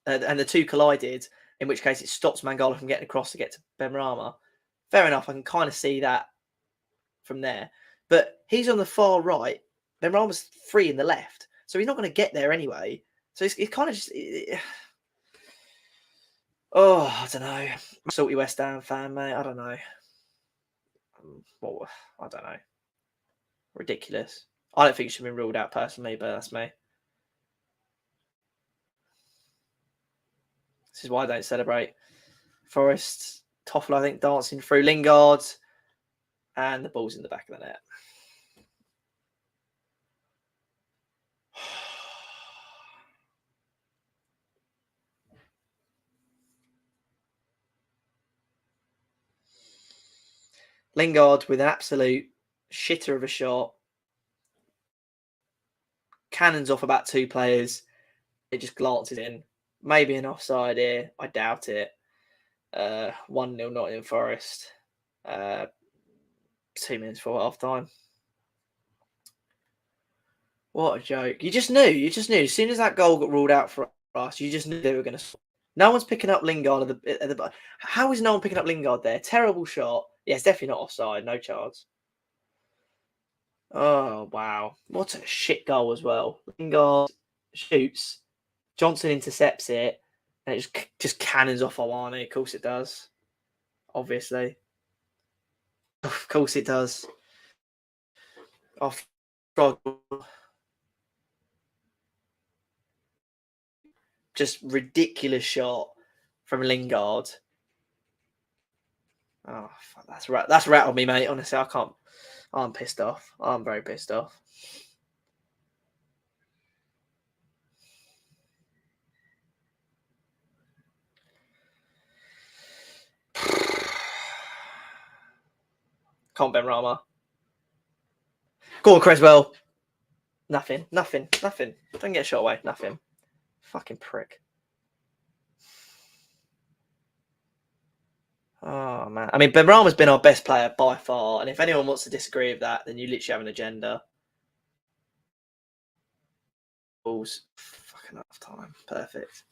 the two collided, in which case it stops Mangala from getting across to get to Benrahma. Fair enough, I can kind of see that from there. But he's on the far right. Benrahma's free in the left, so he's not going to get there anyway. So it's kind of just... Oh, I don't know. Salty West Ham fan, mate. I don't know. Well, I don't know. Ridiculous. I don't think it should have been ruled out personally, but that's me. This is why I don't celebrate. Forest, Toffel, I think, dancing through Lingard, and the ball's in the back of the net. Lingard with an absolute shitter of a shot. Cannons off about two players. It just glances in. Maybe an offside here. I doubt it. 1-0 Nottingham Forest. 2 minutes for half time. What a joke. You just knew. As soon as that goal got ruled out for us, you just knew they were going to... No one's picking up Lingard at the... How is no one picking up Lingard there? Terrible shot. Yeah, it's definitely not offside. No chance. Oh, wow. What a shit goal as well. Lingard shoots. Johnson intercepts it. And it just cannons off Awani. Of course it does. Obviously. Of course it does. Off. Just ridiculous shot from Lingard. Oh, fuck, that's rattled me, mate. Honestly, I can't. I'm pissed off. I'm very pissed off. Can't Ben Rama. Go on, Creswell. Nothing. Don't get shot away. Nothing. Fucking prick. Oh, man. I mean, Ben Rama's been our best player by far. And if anyone wants to disagree with that, then you literally have an agenda. Balls. Fucking half time. Perfect.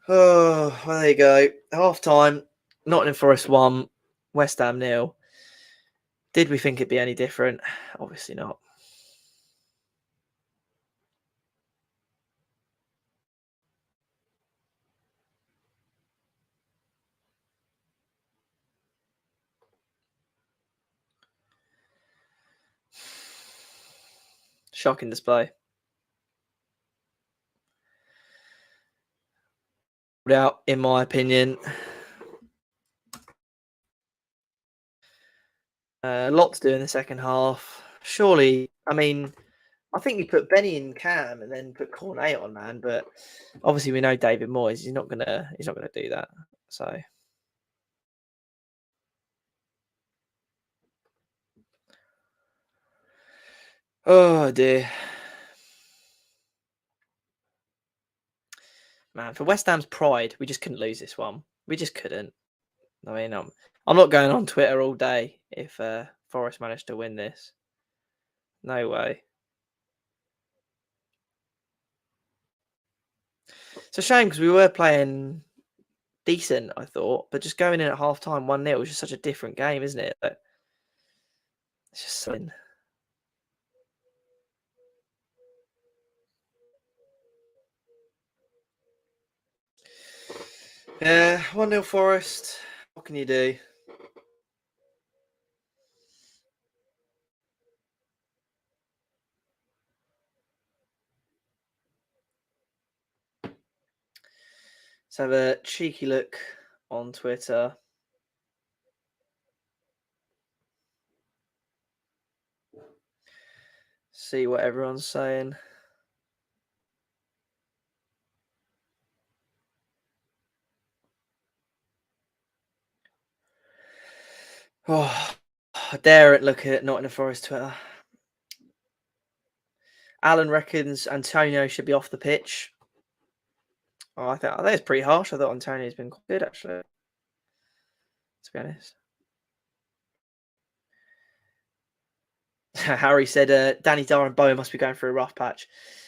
Oh, well, there you go. Half time. Nottingham Forest 1. West Ham 0. Did we think it'd be any different? Obviously not. Shocking display. Out, in my opinion. A lot to do in the second half. Surely, I mean, I think you put Benny in Cam and then put Cornet on, man. But obviously, we know David Moyes. He's not gonna do that. So, oh dear, man. For West Ham's pride, we just couldn't lose this one. We just couldn't. I mean, I'm not going on Twitter all day if Forest managed to win this. No way. It's a shame because we were playing decent, I thought, but just going in at half time 1-0 was just such a different game, isn't it? But it's just something. Yeah, 1-0 Forest. What can you do? Let's have a cheeky look on Twitter. See what everyone's saying. Oh, I daren't look at Nottingham Forest Twitter. Alan reckons Antonio should be off the pitch. Oh, I think it's pretty harsh. I thought Antonio's been quite good, actually, to be honest. Harry said Danny Darren Bowen must be going through a rough patch.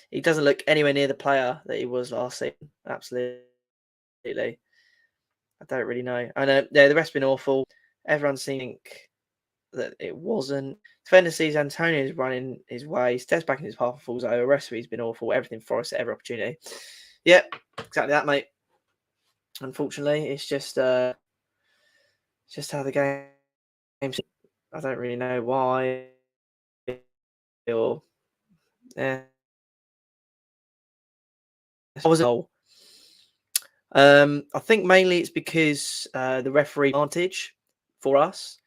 He doesn't look anywhere near the player that he was last season. Absolutely. I don't really know. I know the rest have been awful. Everyone seems that it wasn't. Defender sees Antonio's running his way, steps back in his path and falls over. The rest of he's been awful. Everything for us at every opportunity. Yep, exactly that, mate. Unfortunately, it's just how the game. I don't really know why. Or yeah, was it? I think mainly it's because the referee advantage for us,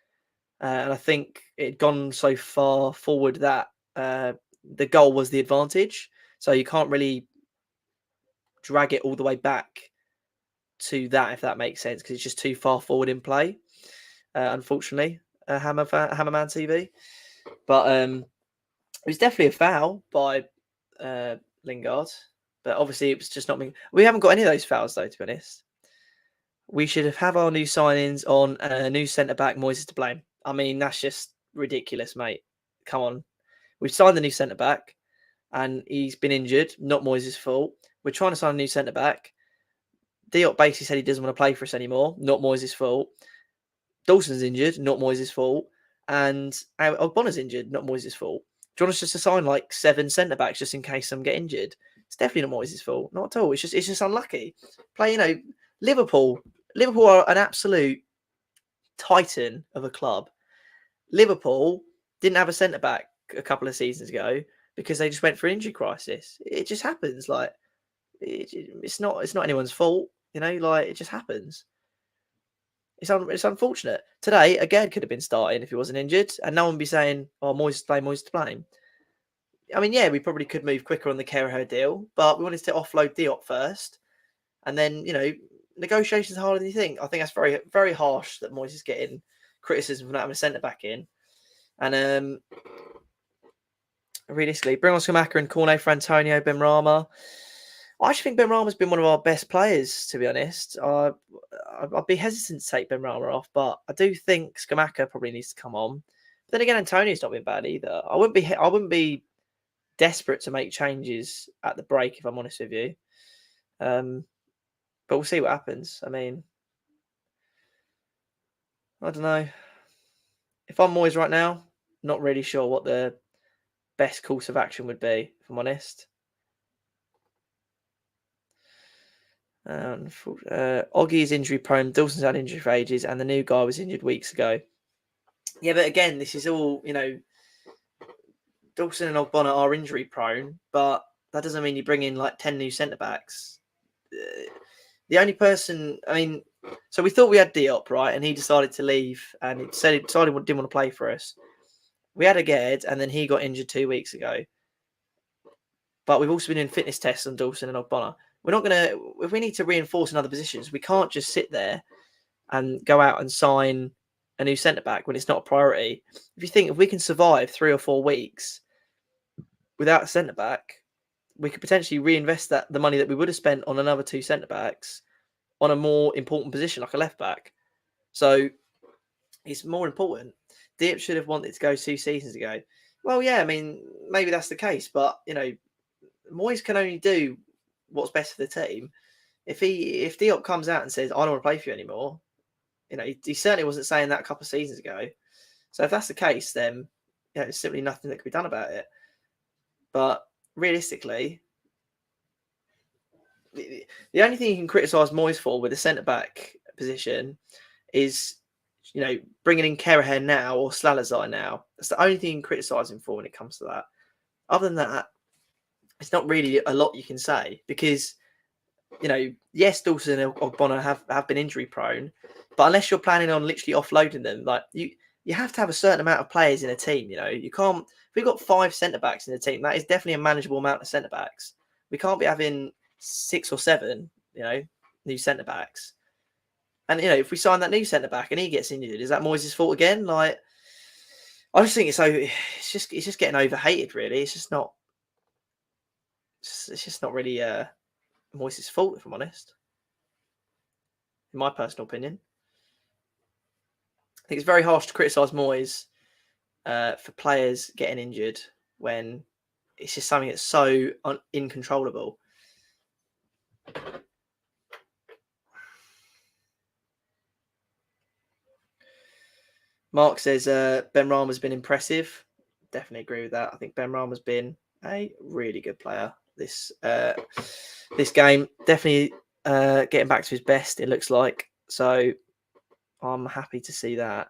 and I think it had gone so far forward that the goal was the advantage. So you can't really drag it all the way back to that, if that makes sense, because it's just too far forward in play. Unfortunately, Hammerman TV, but it was definitely a foul by Lingard. But obviously, it was just not being. We haven't got any of those fouls, though, to be honest. We should have our new signings on a new centre back. Moyes is to blame. I mean, that's just ridiculous, mate. Come on. We've signed the new centre back and he's been injured. Not Moyes' fault. We're trying to sign a new centre back. Diop basically said he doesn't want to play for us anymore. Not Moyes' fault. Dawson's injured. Not Moyes' fault. And Ogbonna's injured. Not Moyes' fault. Do you want us just to sign like 7 centre backs just in case some get injured? It's definitely not Moyes' fault. Not at all. It's just unlucky. Play, Liverpool are an absolute titan of a club. Liverpool didn't have a centre back a couple of seasons ago because they just went through injury crisis. It just happens. Like it's not anyone's fault. It just happens. It's unfortunate. Today, again, could have been starting if he wasn't injured, and no one would be saying, "Oh, Moyes to blame, Moyes to blame." I mean, yeah, we probably could move quicker on the Kerr deal, but we wanted to offload Diop first, and then negotiations are harder than you think. I think that's very, very harsh that Moyes is getting criticism for not having a centre back in. And realistically, bring on Skamaka and Cornet for Antonio Benrahma. I actually think Benrahma's been one of our best players, to be honest. I'd be hesitant to take Benrahma off, but I do think Skamaka probably needs to come on. But then again, Antonio's not been bad either. I wouldn't be desperate to make changes at the break, if I'm honest with you. But we'll see what happens. I mean, I don't know. If I'm Moyes right now, not really sure what the best course of action would be, if I'm honest. Oggy is injury prone. Dawson's had injury for ages, and the new guy was injured weeks ago. Yeah, but again, this is all, Dawson and Ogbonna are injury prone, but that doesn't mean you bring in like 10 new centre backs. The only person, so we thought we had Diop, right? And he decided to leave, and he decided he didn't want to play for us. We had Aged, and then he got injured 2 weeks ago. But we've also been doing fitness tests on Dawson and Ogbonna. We're not going to, if we need to reinforce in other positions, we can't just sit there and go out and sign a new centre back when it's not a priority. If you think if we can survive 3 or 4 weeks without a centre back, we could potentially reinvest the money that we would have spent on another 2 centre backs on a more important position like a left back. So it's more important. Diop should have wanted to go 2 seasons ago. Well, yeah, maybe that's the case, but Moyes can only do what's best for the team. If Diop comes out and says, I don't want to play for you anymore, he certainly wasn't saying that a couple of seasons ago. So if that's the case, then there's simply nothing that can be done about it. But realistically, the only thing you can criticise Moyes for with the centre-back position is, bringing in Kerahan now or Slalazar now. That's the only thing you can criticise him for when it comes to that. Other than that, it's not really a lot you can say because, yes, Dawson and Ogbonna have been injury prone, but unless you're planning on literally offloading them, like you have to have a certain amount of players in a team. You can't. If we've got 5 centre backs in the team, that is definitely a manageable amount of centre backs. We can't be having 6 or 7, new centre backs. And if we sign that new centre back and he gets injured, is that Moyes' fault again? Like, I just think it's just getting overhated. Really, it's just not. It's just not really Moyes' fault, if I'm honest. In my personal opinion, I think it's very harsh to criticise Moyes for players getting injured when it's just something that's so incontrollable. Mark says Benrahma's been impressive. Definitely agree with that. I think Benrahma's been a really good player this game. Definitely getting back to his best, it looks like. So I'm happy to see that.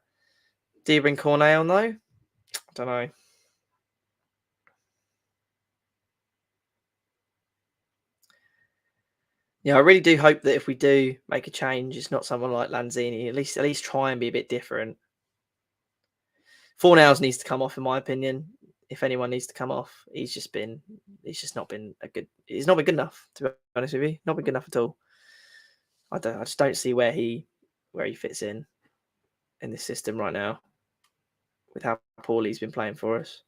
Do you bring Cornet on though? I don't know. Yeah, I really do hope that if we do make a change, it's not someone like Lanzini. At least try and be a bit different. Fornals needs to come off, in my opinion. If anyone needs to come off, he's just not been he's not been good enough, to be honest with you. Not been good enough at all. I just don't see where he fits in this system right now with how poorly he's been playing for us.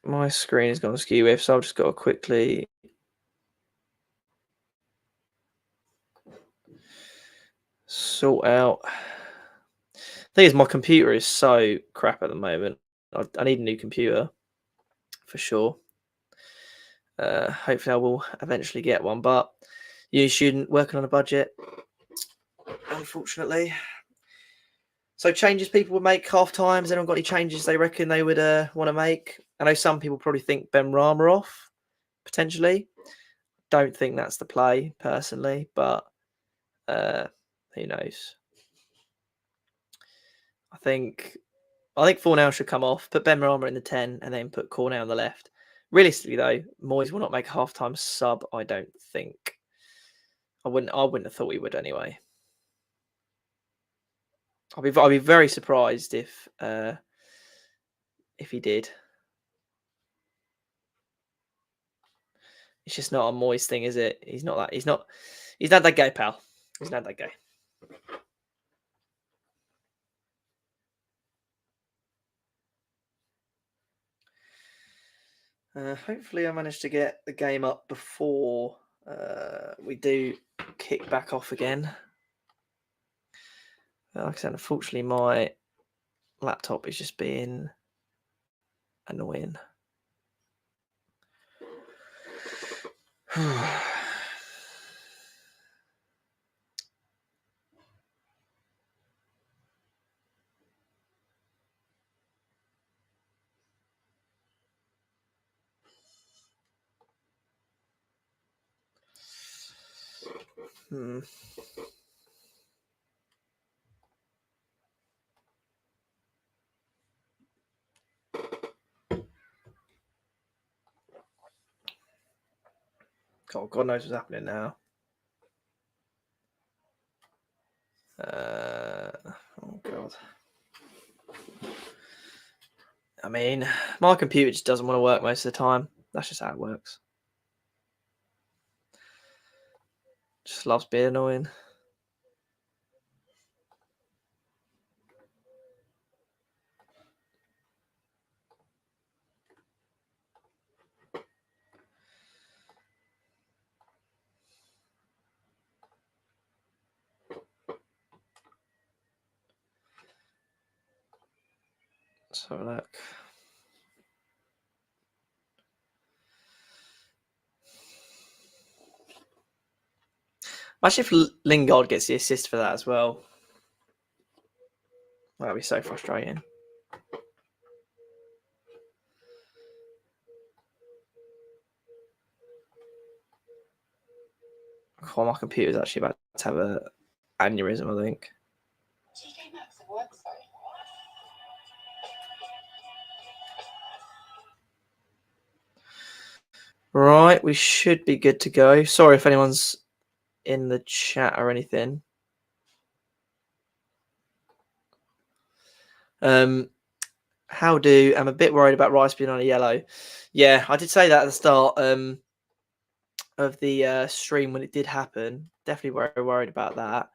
My screen has gone skew with, so I've just got to quickly sort out. The thing is, my computer is so crap at the moment. I need a new computer for sure. Hopefully, I will eventually get one. But you student working on a budget, unfortunately. So changes people would make half time. Has anyone got any changes they reckon they would want to make? I know some people probably think Benrahma off, potentially. Don't think that's the play, personally, but who knows? I think Fornell should come off, put Benrahma in the 10, and then put Cornet on the left. Realistically, though, Moyes will not make a half-time sub, I don't think. I wouldn't have thought he would anyway. I'd be very surprised if he did. It's just not a Moyes thing, is it? He's not that. He's not that gay, pal. He's not that gay. Hopefully, I managed to get the game up before we do kick back off again. Like I said, unfortunately, my laptop is just being annoying. God knows what's happening now. Oh God. I mean, my computer just doesn't want to work most of the time. That's just how it works. Just loves being annoying. So look. Imagine if Lingard gets the assist for that as well. That'd be so frustrating. Oh, my computer's actually about to have an aneurysm, I think. Right, we should be good to go. Sorry if anyone's in the chat or anything. How do? I'm a bit worried about Rice being on a yellow. Yeah, I did say that at the start of the stream when it did happen. Definitely very worried about that.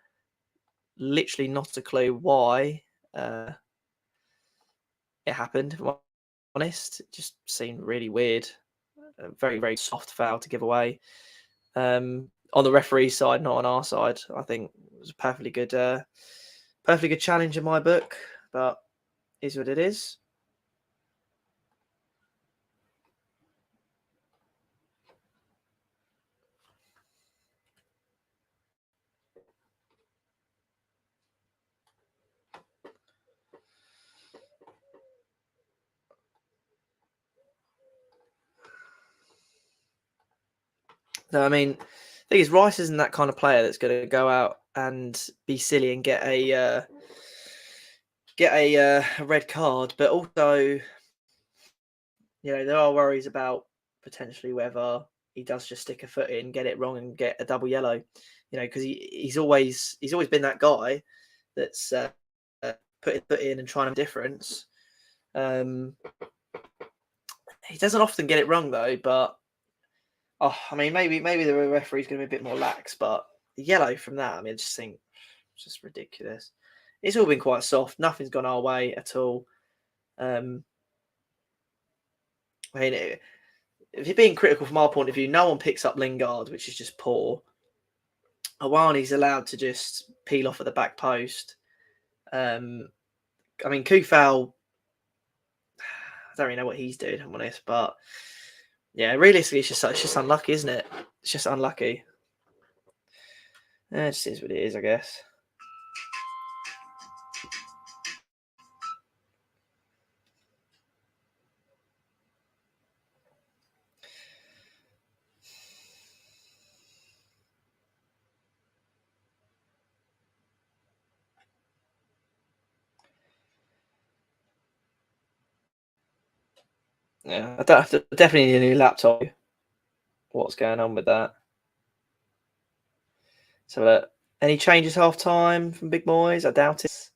Literally not a clue why it happened. If I'm honest, it just seemed really weird. A very, very soft foul to give away. On the referee's side, not on our side. I think it was a perfectly good challenge in my book, but is what it is. So I mean, the thing is, Rice isn't that kind of player that's going to go out and be silly and get a red card. But also, there are worries about potentially whether he does just stick a foot in, get it wrong, and get a double yellow. Because he's always been that guy that's put it in and trying to make a difference. He doesn't often get it wrong though, but I mean, maybe the referee's going to be a bit more lax, but the yellow from that, I mean, I just think it's just ridiculous. It's all been quite soft. Nothing's gone our way at all. I mean, if you're being critical from our point of view, no one picks up Lingard, which is just poor. Awani's allowed to just peel off at the back post. I mean, Kufal, I don't really know what he's doing, if I'm honest, but yeah, realistically, it's just unlucky, isn't it? It's just unlucky. It just is what it is, I guess. Yeah, I definitely need a new laptop. What's going on with that? So, any changes half time from Big Boys? I doubt it.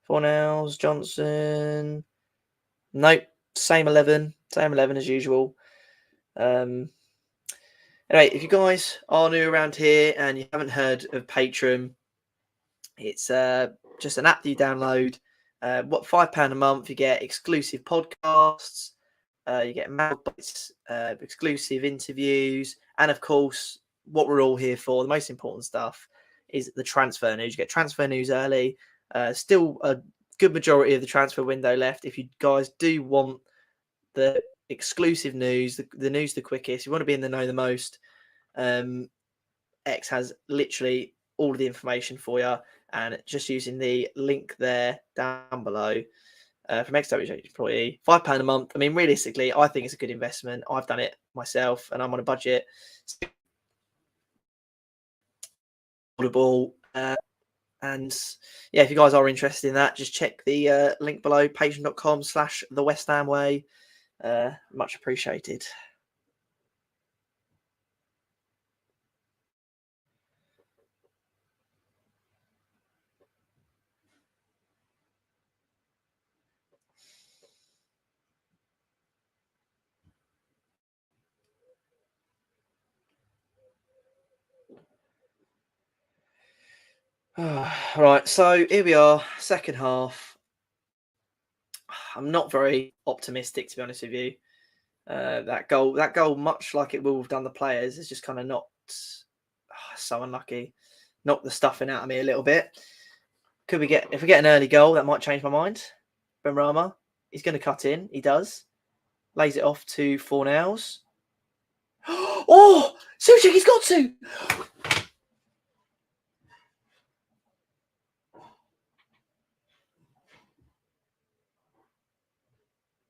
Fornals, Johnson. Nope, same 11 as usual. Anyway, if you guys are new around here and you haven't heard of Patreon, it's just an app that you download. £5 a month, you get exclusive podcasts, you get mail bites, exclusive interviews, and of course, what we're all here for, the most important stuff, is the transfer news. You get transfer news early. Still a good majority of the transfer window left. If you guys do want the exclusive news, the news the quickest, you want to be in the know the most, X has literally all of the information for you, and just using the link there down below from XWH employee, £5 a month. I mean, realistically, I think it's a good investment. I've done it myself, and I'm on a budget. And yeah, if you guys are interested in that, just check the link below, patreon.com/the West Ham way. Much appreciated. Right, so here we are, second half. I'm not very optimistic, to be honest with you. That goal, much like it will have done the players, is just kind of not so unlucky. Knocked the stuffing out of me a little bit. If we get an early goal, that might change my mind. Benrahma, he's going to cut in. He does. Lays it off to Fornals. Oh, Souček, he's got to.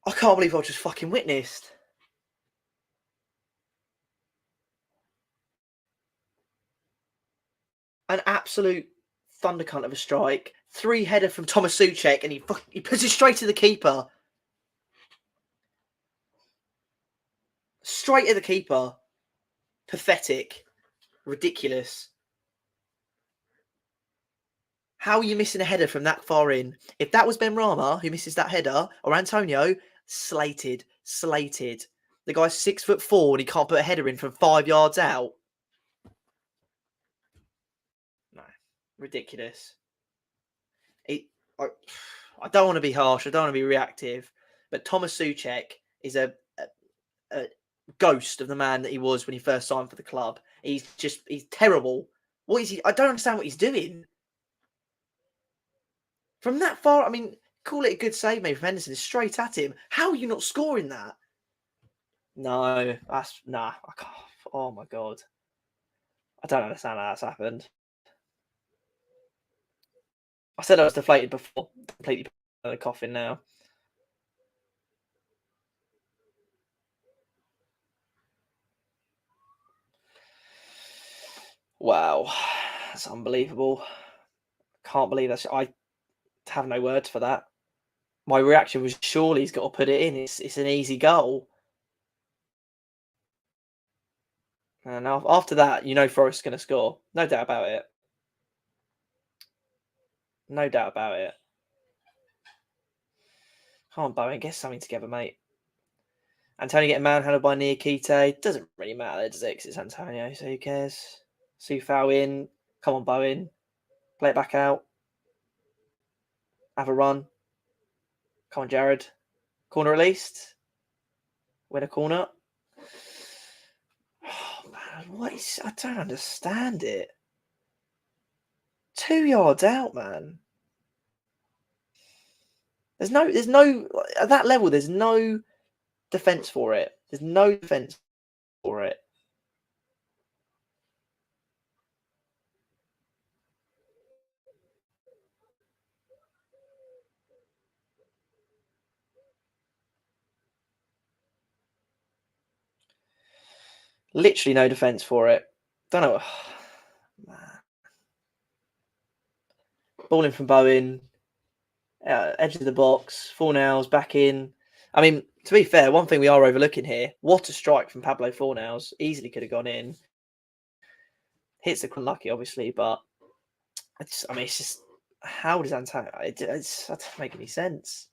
I can't believe I just fucking witnessed. An absolute thundercunt of a strike. 3-header from Thomas Souček, and he puts it straight to the keeper. Straight at the keeper. Pathetic. Ridiculous. How are you missing a header from that far in? If that was Benrahma who misses that header, or Antonio, slated. The guy's 6'4" and he can't put a header in from 5 yards out. No, ridiculous. I don't want to be harsh. I don't want to be reactive, but Thomas Souček is a ghost of the man that he was when he first signed for the club. He's terrible. What is he? I don't understand what he's doing. From that far, I mean, call it a good save maybe from Henderson. Straight at him. How are you not scoring that? No, I can't. Oh my God. I don't understand how that's happened. I said I was deflated before. Completely in the coffin now. Wow. That's unbelievable. Can't believe that. I have no words for that. My reaction was surely he's got to put it in. It's an easy goal. And after that, you know Forest's going to score. No doubt about it. No doubt about it. Come on, Bowen, get something together, mate. Antonio getting manhandled by Niakite. Doesn't really matter, does it? Because it's Antonio, so who cares? Sufal in. Come on, Bowen. Play it back out. Have a run. Come on, Jared. Corner released. Win a corner. Oh, man, I don't understand it. 2 yards out, man. There's no at that level. There's no defense for it. There's no defense for it. Literally no defense for it. Don't know. Man. Ball in from Bowen. Edge of the box. Fornals back in. I mean, to be fair, one thing we are overlooking here. What a strike from Pablo Fornals. Easily could have gone in. Hits the unlucky, obviously, but it's just How does Antonio? That doesn't make any sense.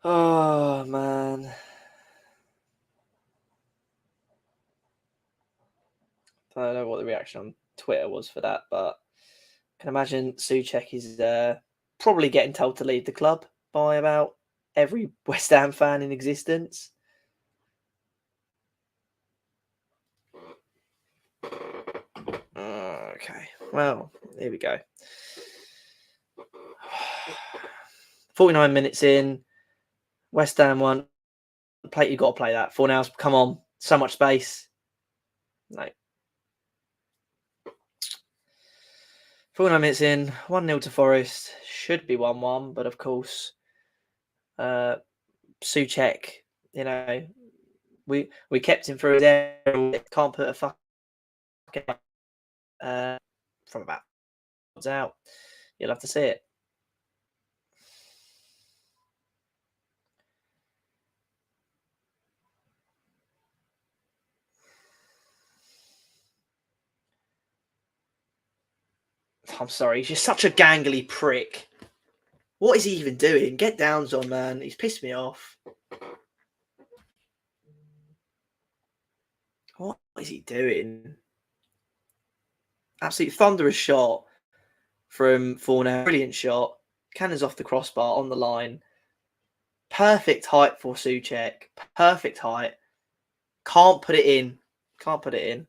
Oh man. I don't know what the reaction on Twitter was for that, but I can imagine Souček is probably getting told to leave the club by about every West Ham fan in existence. Okay, well, here we go. 49 minutes in, West Ham won. You've got to play that. Fornals, come on. So much space. No. 49 minutes in, 1-0 to Forest. Should be 1-1, but of course, Souček, you know, we kept him through his area. Can't put a fucking from about out. You'll have to see it. I'm sorry, he's just such a gangly prick. What is he even doing? Get downs on, man. He's pissed me off. What is he doing? Absolute thunderous shot from Fornals. Brilliant shot. Cannons off the crossbar on the line. Perfect height for Souček. Perfect height. Can't put it in. Can't put it in.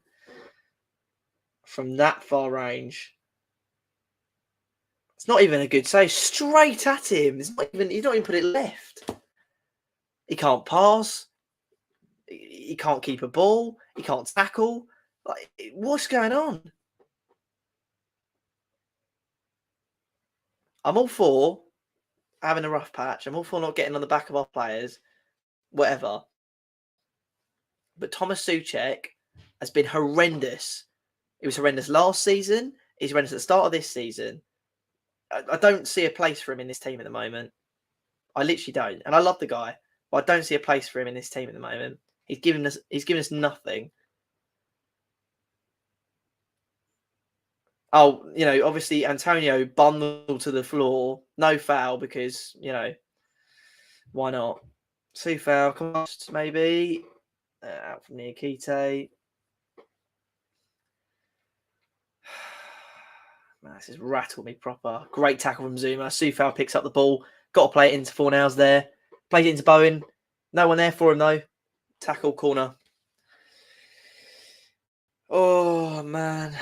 From that far range. It's not even a good save. Straight at him. He's not even put it left. He can't pass. He can't keep a ball. He can't tackle. Like, what's going on? I'm all for having a rough patch. I'm all for not getting on the back of our players. Whatever. But Thomas Souček has been horrendous. He was horrendous last season. He's horrendous at the start of this season. I don't see a place for him in this team at the moment. I literally don't. And I love the guy, but I don't see a place for him in this team at the moment. He's given us nothing. Oh, you know, obviously Antonio bundled to the floor. No foul because, you know, why not? 2 foul cost maybe. Out from Niakite. Man, this has rattled me proper. Great tackle from Zuma. Sufal picks up the ball. Got to play it into Fornals there. Plays it into Bowen. No one there for him though. Tackle corner. Oh man.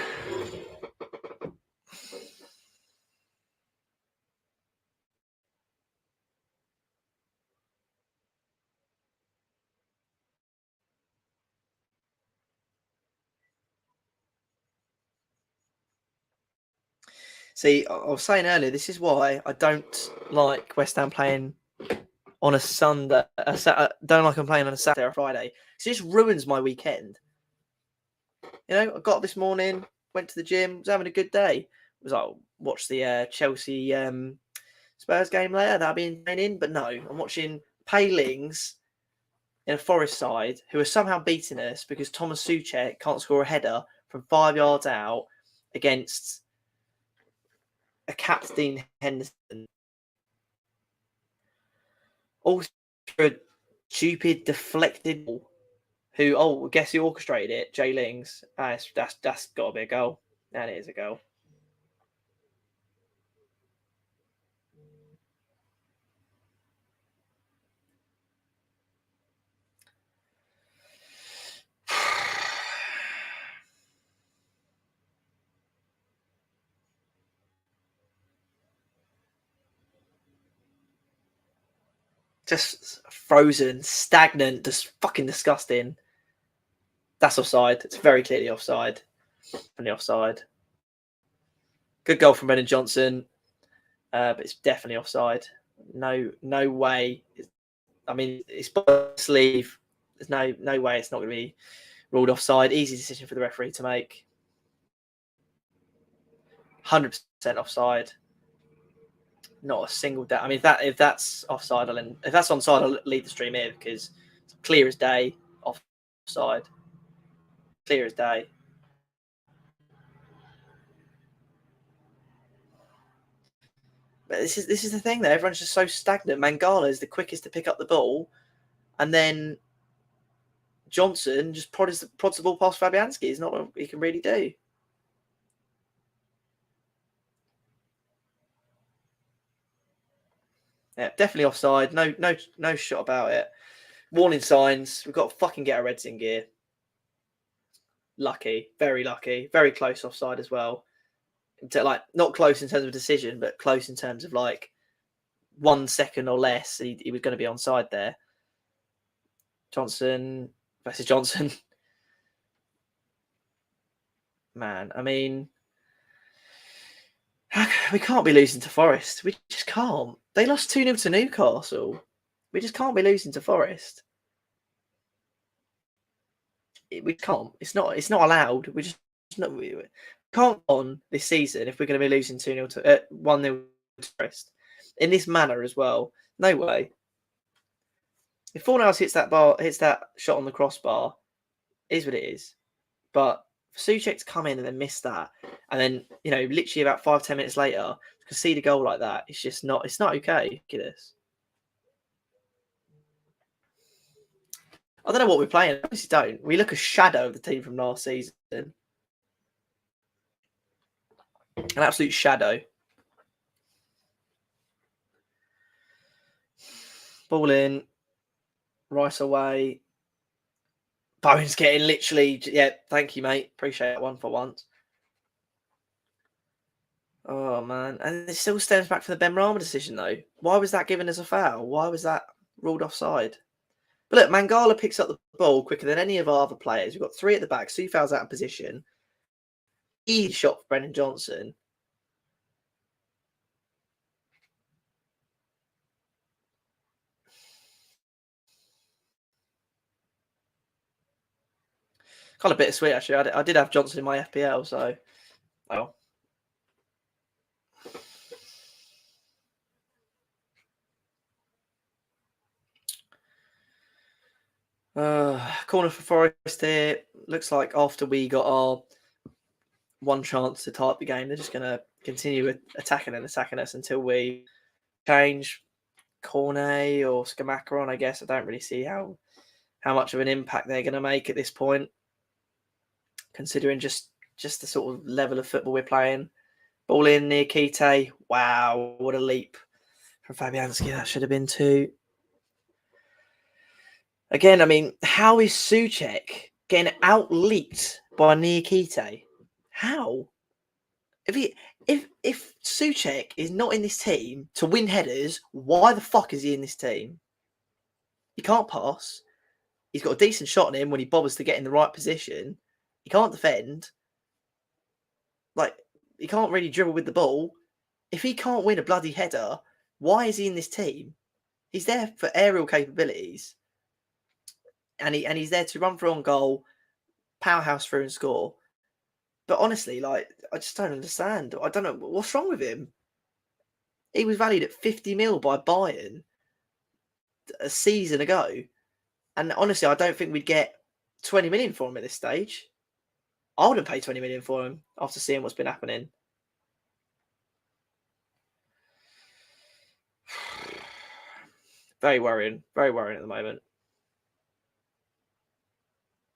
See, I was saying earlier, this is why I don't like West Ham playing on a Sunday. Don't like them playing on a Saturday or Friday. It just ruins my weekend. You know, I got up this morning, went to the gym, was having a good day. Was like, watch the Chelsea Spurs game later. That'll be entertaining. But no, I'm watching Palings in a Forest side who are somehow beating us because Thomas Souček can't score a header from 5 yards out against a Captain Henderson. Also, a stupid deflected ball. Guess who orchestrated it? Jay Lings. That's got to be a goal. That is a goal. Just frozen, stagnant, just fucking disgusting. That's offside. It's very clearly offside. From the offside. Good goal from Brennan Johnson, but it's definitely offside. No way. I mean, it's by the sleeve. There's no way it's not going to be ruled offside. Easy decision for the referee to make. 100% offside. Not a single doubt. I mean, if that's offside, if that's onside, I'll leave the stream here because it's clear as day. Offside. Clear as day. But this is the thing, though. Everyone's just so stagnant. Mangala is the quickest to pick up the ball, and then Johnson just prods the ball past Fabianski. It's not what he can really do. Yeah, definitely offside. No shot about it. Warning signs. We've got to fucking get our Reds in gear. Lucky, very close offside as well. Like not close in terms of decision, but close in terms of like 1 second or less. He was going to be onside there. Johnson versus Johnson. Man, I mean, we can't be losing to Forest. We just can't. They lost 2-0 to Newcastle. We just can't be losing to Forest. We can't. It's not allowed. We can't on this season if we're going to be losing 2-0 to 1-0 to Forest in this manner as well. No way. If Fornals hits that shot on the crossbar, it is what it is. But for Souček to come in and then miss that, and then literally about 5-10 minutes later, concede a goal like that, it's just not. It's not okay. Look at this. I don't know what we're playing. I honestly don't. We look a shadow of the team from last season. An absolute shadow. Ball in. Rice away. Bowen's getting literally... Yeah, thank you, mate. Appreciate that one for once. Oh, man. And it still stems back from the Benrahma decision, though. Why was that given as a foul? Why was that ruled offside? But look, Mangala picks up the ball quicker than any of our other players. We've got 3 at the back. Soufal's out of position. Easy shot for Brennan Johnson. Kind of bittersweet, actually. I did have Johnson in my FPL, so... Oh. Corner for Forest here. Looks like after we got our one chance to tie up the game, they're just going to continue attacking us until we change Cornet or Skamaka on, I guess. I don't really see how much of an impact they're going to make at this point, considering just the sort of level of football we're playing. Ball in near Kite. Wow, what a leap from Fabianski. That should have been 2. Again, I mean, how is Souček getting out-leaped by Niakite? How? If Souček is not in this team to win headers, why the fuck is he in this team? He can't pass. He's got a decent shot on him when he bothers to get in the right position. He can't defend. Like, he can't really dribble with the ball. If he can't win a bloody header, why is he in this team? He's there for aerial capabilities. And he's there to run through on goal, powerhouse through and score. But honestly, like, I just don't understand. I don't know what's wrong with him. He was valued at 50 mil by Bayern a season ago. And honestly, I don't think we'd get 20 million for him at this stage. I wouldn't pay 20 million for him after seeing what's been happening. Very worrying at the moment.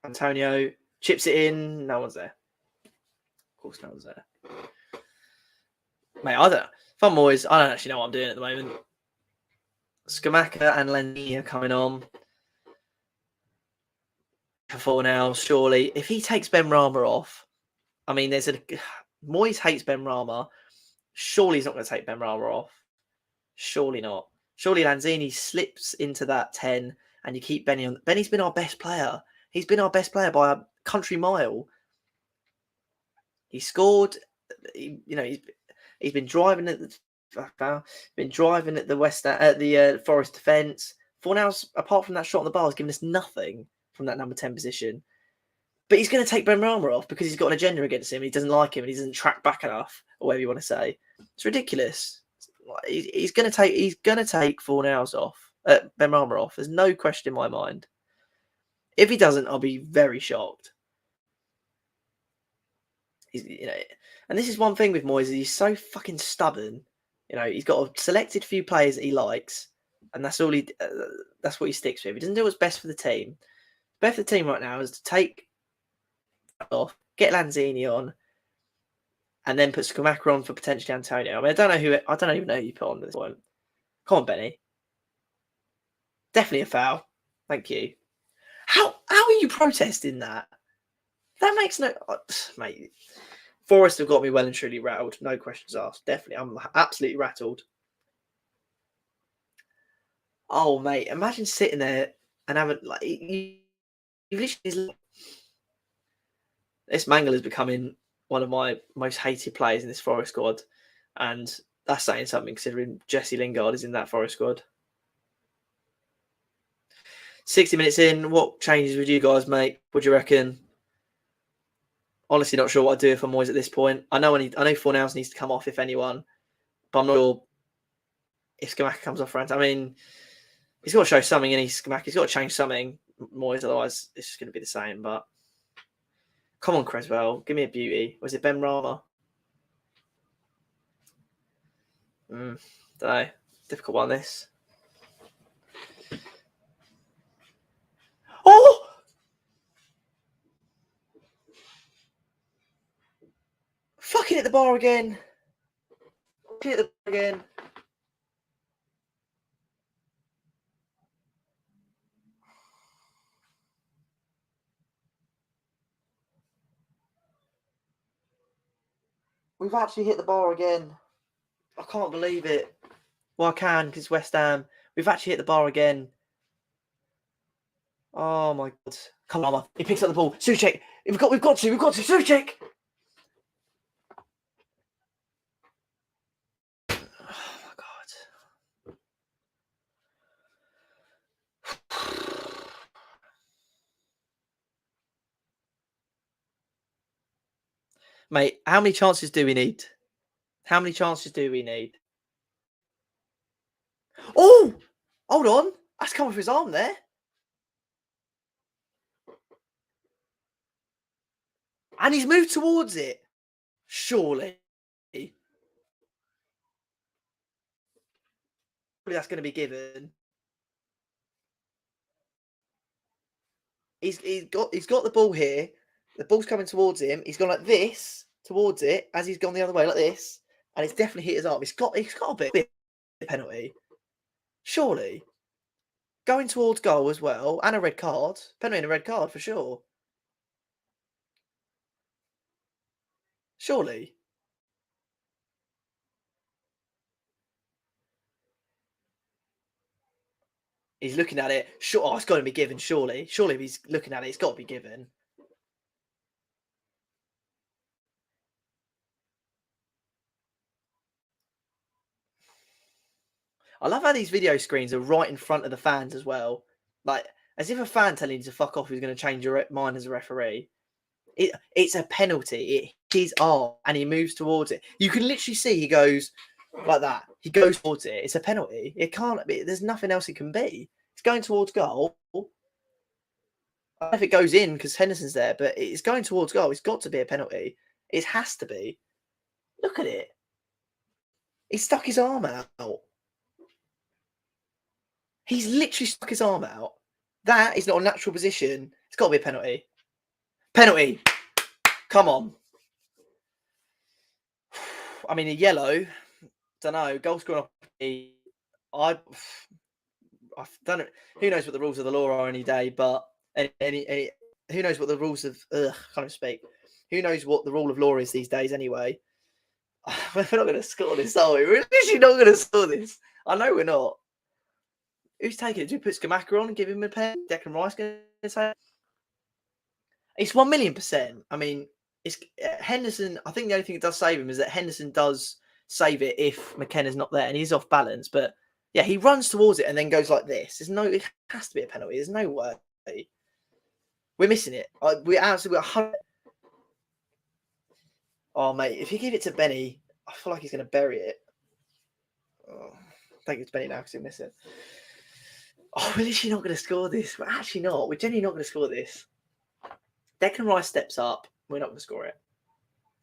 Antonio chips it in. No one's there. Of course, no one's there. Mate, I don't know. If I'm always, I don't actually know what I'm doing at the moment. Skamaka and Lenny are coming on. For now, surely. If he takes Benrahma off, I mean, Moyes hates Benrahma. Surely he's not going to take Benrahma off. Surely not. Surely Lanzini slips into that 10 and you keep Benny on. Benny's been our best player. He's been our best player by a country mile. He scored. He's been driving at the Been driving at the Forest defence. Fornals, apart from that shot on the bar, has given us nothing from that number 10 position. But he's going to take Benrahma off because he's got an agenda against him. He doesn't like him and he doesn't track back enough, or whatever you want to say. It's ridiculous. He's going to take Fornals off, Benrahma off. There's no question in my mind. If he doesn't, I'll be very shocked. And this is one thing with Moyes, he's so fucking stubborn. He's got a selected few players that he likes, and that's all that's what he sticks with. He doesn't do what's best for the team. Best for the team right now is to take off, get Lanzini on, and then put Schumacher on for potentially Antonio. I mean, I don't even know who you put on at this point. Come on, Benny. Definitely a foul. Thank you. How are you protesting that? That makes no... Mate, Forest have got me well and truly rattled. No questions asked. Definitely. I'm absolutely rattled. Oh, mate. Imagine sitting there and having... you literally... This Mangle is becoming one of my most hated players in this Forest squad. And that's saying something considering Jesse Lingard is in that Forest squad. 60 minutes in, what changes would you guys make? What do you reckon? Honestly, not sure what I'd do if I'm Moyes at this point. I know Fornals needs to come off, if anyone, but I'm not sure if Schumacher comes off. I mean, he's got to show something in his Schumacher. He's got to change something, Moyes, otherwise it's just going to be the same. But come on, Creswell, give me a beauty. Was it Benrahma? Don't know. Difficult one, this. Oh! Fucking hit the bar again. Hit the bar again. We've actually hit the bar again. I can't believe it. Well, I can because West Ham. We've actually hit the bar again. Oh my God! Come on, he picks up the ball. Souček. We've got to. Souček. Oh my God. Mate, how many chances do we need? How many chances do we need? Oh! Hold on. That's come off his arm there. And he's moved towards it. Surely. Surely that's going to be given. He's got the ball here. The ball's coming towards him. He's gone like this towards it as he's gone the other way like this. And it's definitely hit his arm. It's got a bit of a penalty. Surely. Going towards goal as well. And a red card. Penalty and a red card for sure. Surely. He's looking at it. Sure, oh, it's got to be given, surely. Surely if he's looking at it, it's got to be given. I love how these video screens are right in front of the fans as well. Like, as if a fan telling you to fuck off who's going to change your mind as a referee. It's a penalty. It hits his arm and he moves towards it. You can literally see he goes like that. He goes towards it. It's a penalty. It can't be. There's nothing else it can be. It's going towards goal. I don't know if it goes in because Henderson's there, but it's going towards goal. It's got to be a penalty. It has to be. Look at it. He stuck his arm out. He's literally stuck his arm out. That is not a natural position. It's got to be a penalty. Penalty. Come on. I mean, a yellow. Don't know. Goal scoring. I don't know. Who knows what the rules of the law are any day? But any who knows what the rules of? Can't even speak. Who knows what the rule of law is these days? Anyway, we're not going to score this, are we? We're literally not going to score this. I know we're not. Who's taking it? Do we put Schumacher on and give him a pen? Declan Rice going to say? It's 1,000,000%. I mean, it's Henderson. I think the only thing that does save him is that Henderson does save it if McKenna's not there, and he's off balance. But yeah, he runs towards it and then goes like this. It has to be a penalty. There's no way. We're missing it. We're absolutely 100. Oh mate, if you give it to Benny, I feel like he's going to bury it. Oh, thank you to Benny now because he'll miss it. Oh, we're literally not going to score this. We're actually not. We're genuinely not going to score this. Declan Rice steps up. We're not going to score it.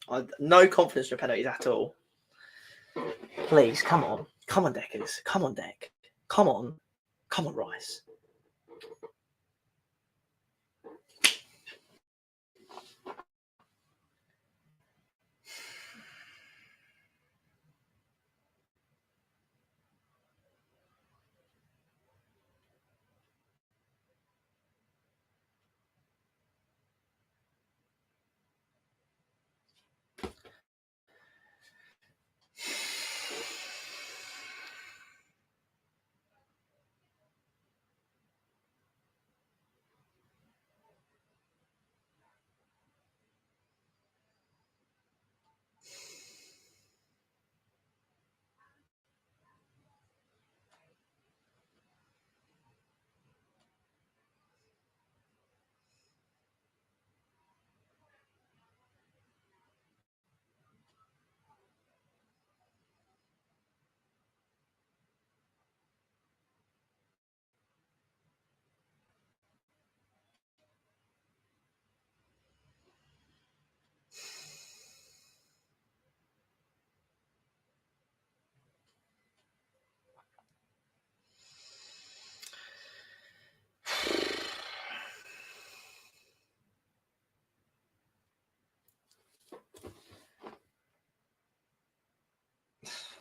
I've no confidence for penalties at all. Please, come on. Come on, Deckers. Come on, Deck. Come on. Come on, Rice.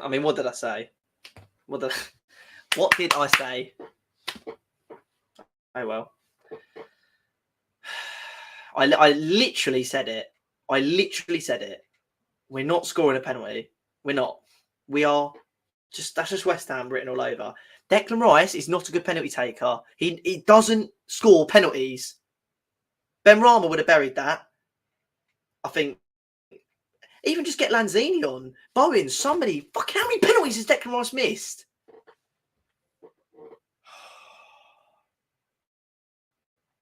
I mean, what did I say? What did I say? Oh, well. I literally said it. I literally said it. We're not scoring a penalty. We're not. We are just, that's just West Ham written all over. Declan Rice is not a good penalty taker. He doesn't score penalties. Ben Rama would have buried that. I think. Even just get Lanzini on. Bowen, somebody. Fucking how many penalties has Declan Rice missed?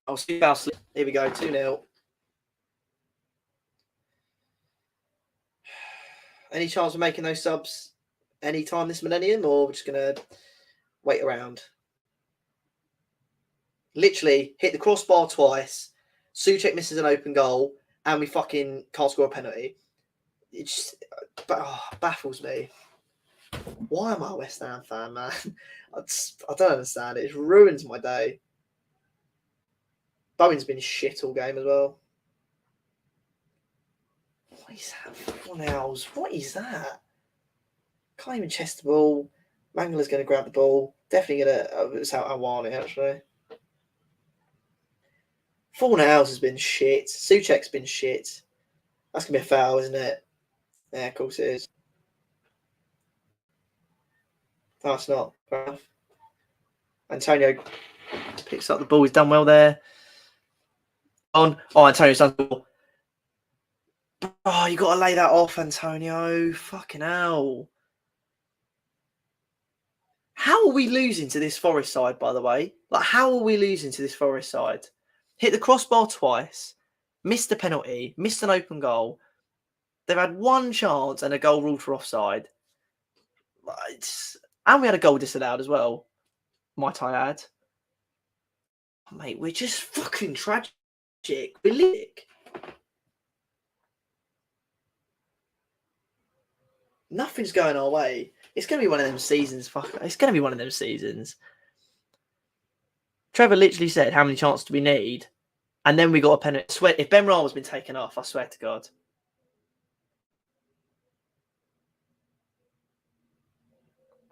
I'll see how sleep. Here we go, 2-0. Any chance of making those subs any time this millennium, or we're just going to wait around? Literally hit the crossbar twice. Souček misses an open goal, and we fucking can't score a penalty. It just baffles me. Why am I a West Ham fan, man? I don't understand it. It ruins my day. Bowen's been shit all game as well. What is that? 4 hours. What is that? Can't even chest the ball. Mangala's going to grab the ball. Definitely going to. It's out Awani, actually. 4 hours has been shit. Souček's been shit. That's going to be a foul, isn't it? Yeah, of course it is. No, it's not. Fair enough. Antonio picks up the ball. He's done well there. Antonio's done well. Oh, you got to lay that off, Antonio. Fucking hell. How are we losing to this Forest side, by the way? Like, how are we losing to this Forest side? Hit the crossbar twice, missed a penalty, missed an open goal. They've had one chance and a goal ruled for offside. And we had a goal disallowed as well, might I add. Mate, we're just fucking tragic. We're lick. Nothing's going our way. It's going to be one of them seasons. It's going to be one of them seasons. Trevor literally said, how many chances do we need? And then we got a penalty. If Ben Rama's been taken off, I swear to God.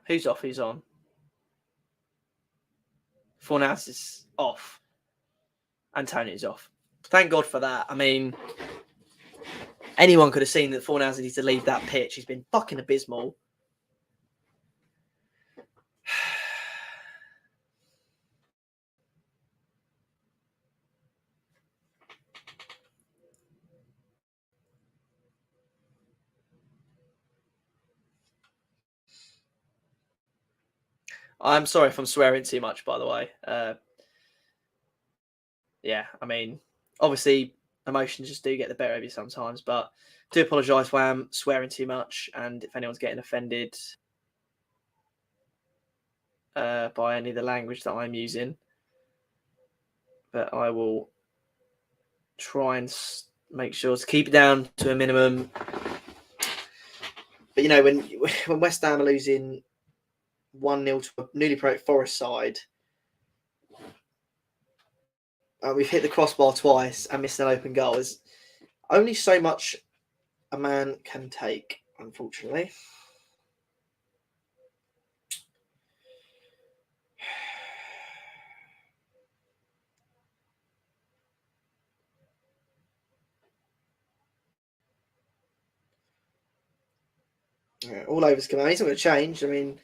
Who's off? Who's on? Fornals is off. Antonio's off. Thank God for that. I mean, anyone could have seen that Fornals needs to leave that pitch. He's been fucking abysmal. I'm sorry if I'm swearing too much, by the way. Yeah, I mean, obviously, emotions just do get the better of you sometimes, but do apologise if I am swearing too much, and if anyone's getting offended by any of the language that I'm using. But I will try and make sure to keep it down to a minimum. But, you know, when West Ham are losing 1-0 to a newly promoted Forest side, we've hit the crossbar twice and missed an open goal. There's only so much a man can take, unfortunately. Yeah, all over Scamacca. He's not going to change. I mean,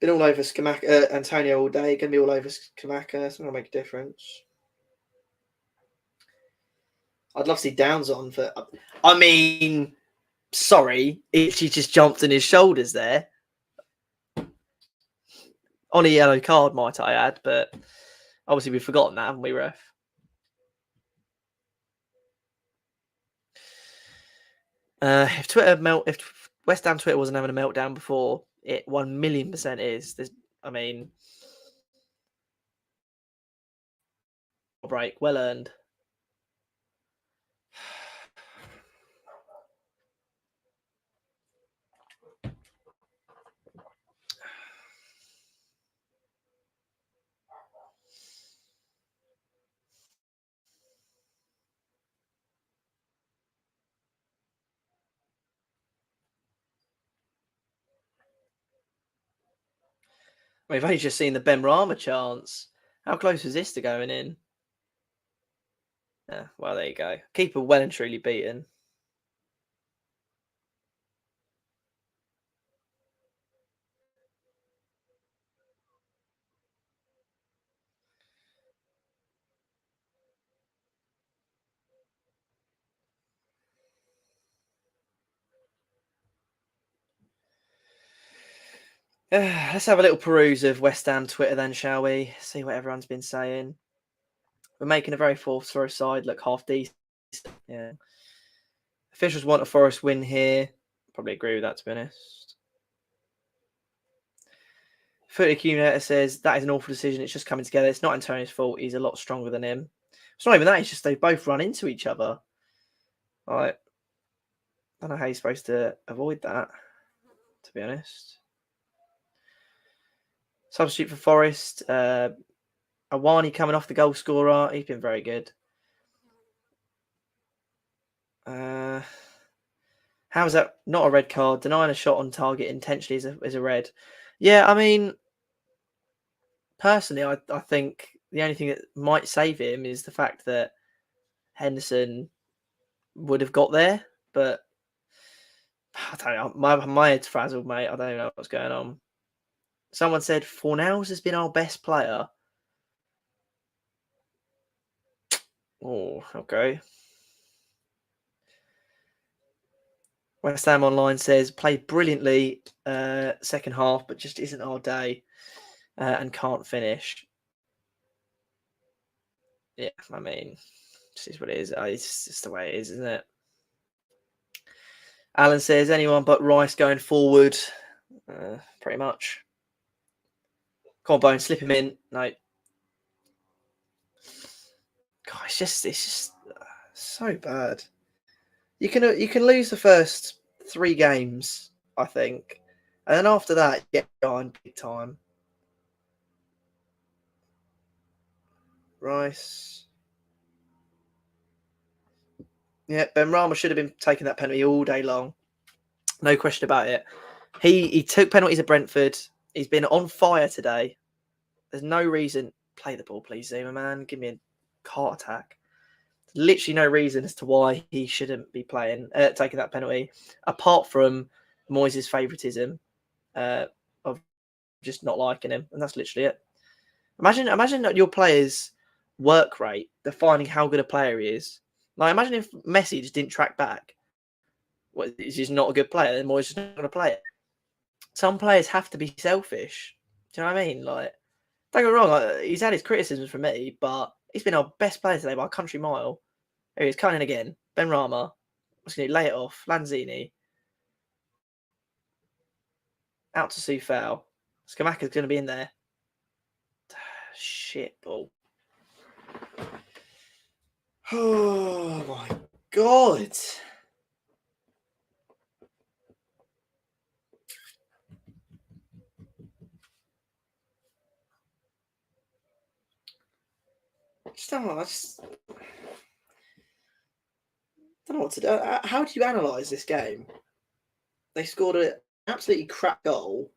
been all over Scamacca, Antonio all day. Going to be all over Scamacca. It's not going to make a difference. I'd love to see Downs on for. I mean, sorry, if she just jumped on his shoulders there. On a yellow card, might I add, but obviously we've forgotten that, haven't we, ref? If West Ham Twitter wasn't having a meltdown before, it 1,000,000% is. I mean, break, well earned. We've only just seen the Ben Rama chance. How close was this to going in? Yeah, well, there you go. Keeper well and truly beaten. Let's have a little peruse of West Ham Twitter then, shall we? See what everyone's been saying. We're making a very Forest side look half decent. Yeah. Officials want a Forest win here. Probably agree with that, to be honest. Foot Accumulator says that is an awful decision. It's just coming together. It's not Antonio's fault. He's a lot stronger than him. It's not even that. It's just they both run into each other. I don't know how you're supposed to avoid that, to be honest. Substitute for Forest. Awani coming off the goal scorer. He's been very good. How is that not a red card? Denying a shot on target intentionally is a red. Yeah, I mean, personally, I think the only thing that might save him is the fact that Henderson would have got there, but I don't know. My head's frazzled, mate. I don't know what's going on. Someone said Fornals has been our best player. Oh, okay. West Ham Online says played brilliantly second half, but just isn't our day and can't finish. Yeah, I mean, this is what it is. It's just the way it is, isn't it? Alan says anyone but Rice going forward, pretty much. Come on, Bone, slip him in. No. God, it's just so bad. You can lose the first 3 games, I think, and then after that, get on big time. Rice. Yeah, Ben Rama should have been taking that penalty all day long. No question about it. He took penalties at Brentford. He's been on fire today. There's no reason. Play the ball, please, Zuma, man. Give me a heart attack. Literally no reason as to why he shouldn't be taking that penalty, apart from Moyes' favouritism of just not liking him, and that's literally it. Imagine your player's work rate defining how good a player he is. Like, imagine if Messi just didn't track back. Well, he's just not a good player, then Moyes is not going to play it. Some players have to be selfish. Do you know what I mean? Like, don't get me wrong, he's had his criticisms from me, but he's been our best player today by a country mile. Here he is, coming in again. Ben Rama. What's going to lay it off? Lanzini. Out to Sue Fowl. Skamaka's going to be in there. Shit ball. Oh my God. I just don't know what to do. How do you analyse this game? They scored an absolutely crap goal,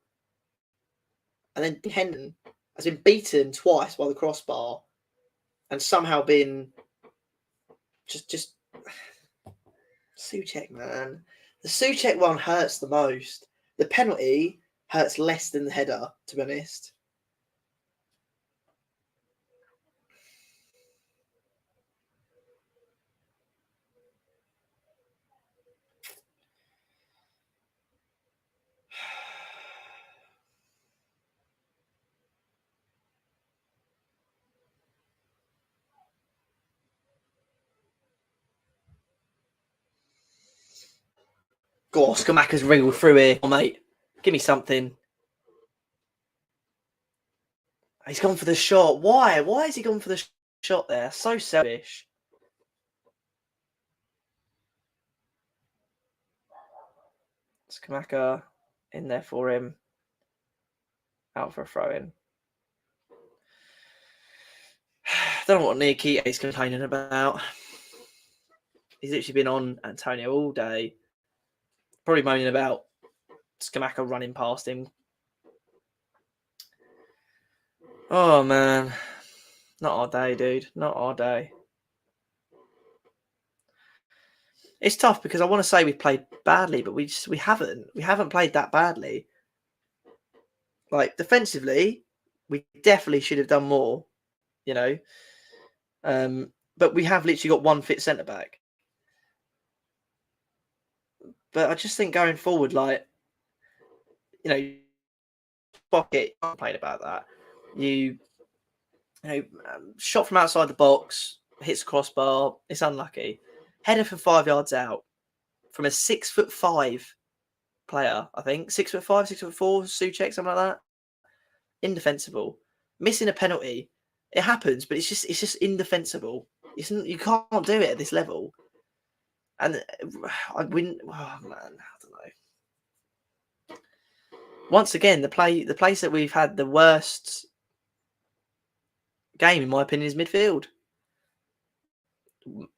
and then Hendon has been beaten twice by the crossbar, and somehow been just Souček, man. The Souček one hurts the most. The penalty hurts less than the header, to be honest. God, Skamaka's wriggled through here, mate. Give me something. He's gone for the shot. Why? Why has he gone for the shot there? So selfish. Skamaka in there for him. Out for a throw-in. Don't know what Nikita is complaining about. He's literally been on Antonio all day. Probably moaning about Skamaka running past him. Oh, man. Not our day, dude. Not our day. It's tough because I want to say we've played badly, but we haven't. We haven't played that badly. Like, defensively, we definitely should have done more, you know. But we have literally got one fit centre-back. But I just think going forward, like, you know, pocket, I complain about that. You know, shot from outside the box, hits the crossbar, it's unlucky. Header for 5 yards out from a 6'5" player, I think. 6'5", 6'4", Souček, something like that. Indefensible. Missing a penalty. It happens, but it's just indefensible. You can't do it at this level. And I win. Oh man, I don't know. Once again, the place that we've had the worst game, in my opinion, is midfield.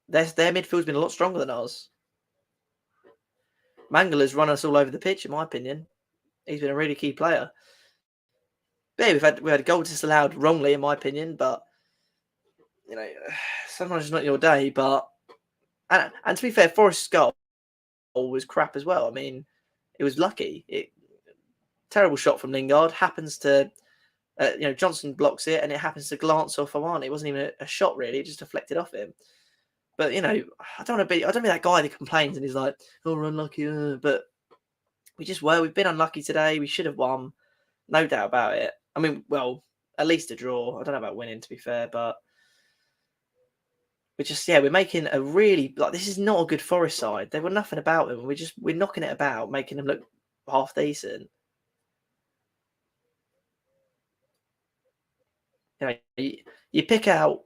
Their midfield's been a lot stronger than ours. Mangala's run us all over the pitch, in my opinion. He's been a really key player. But yeah, we had a goal disallowed wrongly, in my opinion. But you know, sometimes it's not your day. But and to be fair, Forest's goal was crap as well. I mean, it was lucky. Terrible shot from Lingard happens to. Johnson blocks it, and it happens to glance off Awani. It wasn't even a shot, really; it just deflected off him. But I don't want to be that guy that complains and he's like, "Oh, we're unlucky," but we just were. We've been unlucky today. We should have won, no doubt about it. I mean, well, at least a draw. I don't know about winning, to be fair, but we're making a really this is not a good Forest side. There were nothing about them. We're knocking it about, making them look half decent. You pick out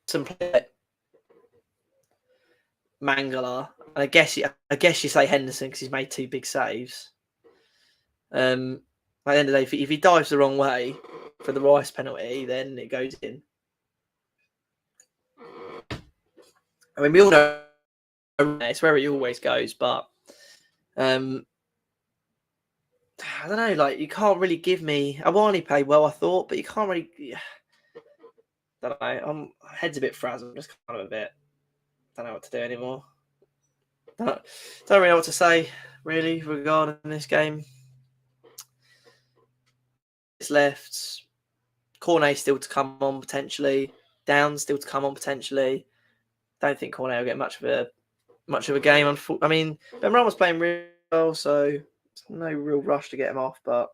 some players, Mangala, and I guess you say Henderson because he's made 2 big saves. At the end of the day, if he dives the wrong way for the Rice penalty, then it goes in. I mean, we all know it's where he always goes, but I don't know. Like, you can't really give me. Awani played well, I thought, but you can't really. I don't know. My head's a bit frazzled. I'm just kind of a bit. Don't know what to do anymore. Don't really know what to say really regarding this game. It's left. Cornet still to come on potentially. Down still to come on potentially. Don't think Cornet will get much of a game. I mean, Ben Rama was playing really well, so there's no real rush to get him off. But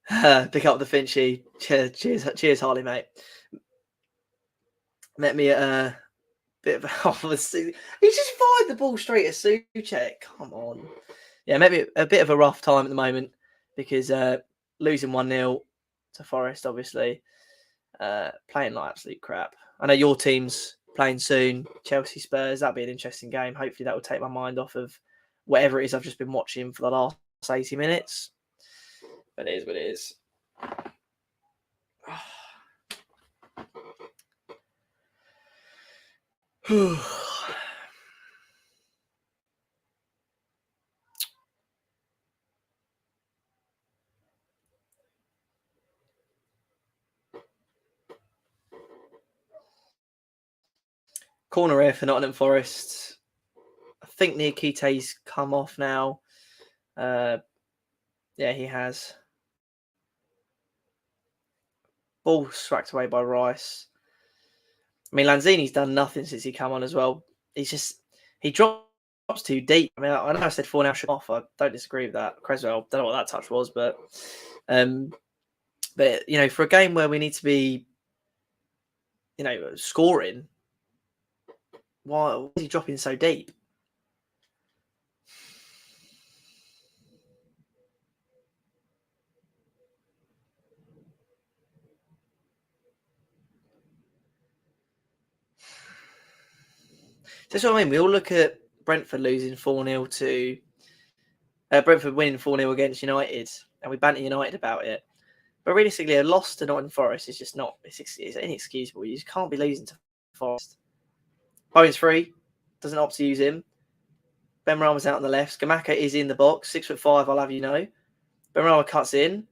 Pick up the Finchy. Cheers, Harley, mate. Met me at a bit of a he just fired the ball straight at Souček. Come on. Yeah, maybe a bit of a rough time at the moment because losing 1-0 to Forest, obviously, playing like absolute crap. I know your team's playing soon, Chelsea Spurs. That'll be an interesting game. Hopefully that will take my mind off of whatever it is I've just been watching for the last 80 minutes. But it is what it is. Corner here for Nottingham Forest. I think Niakite's come off now. Yeah, he has. Ball swacked away by Rice. I mean, Lanzini's done nothing since he come on as well. He drops too deep. I mean, I know I said 4 now should off. I don't disagree with that. Creswell, don't know what that touch was, but you know, for a game where we need to be, you know, scoring, why is he dropping so deep? That's what I mean. We all look at Brentford losing 4-0 to Brentford winning 4-0 against United, and we banter United about it. But realistically, a loss to Nottingham Forest is just not. It's inexcusable. You just can't be losing to Forest. Bowen's free, doesn't opt to use him. Benrahma's out on the left. Scamacca is in the box, 6'5". I'll have you know. Benrahma cuts in.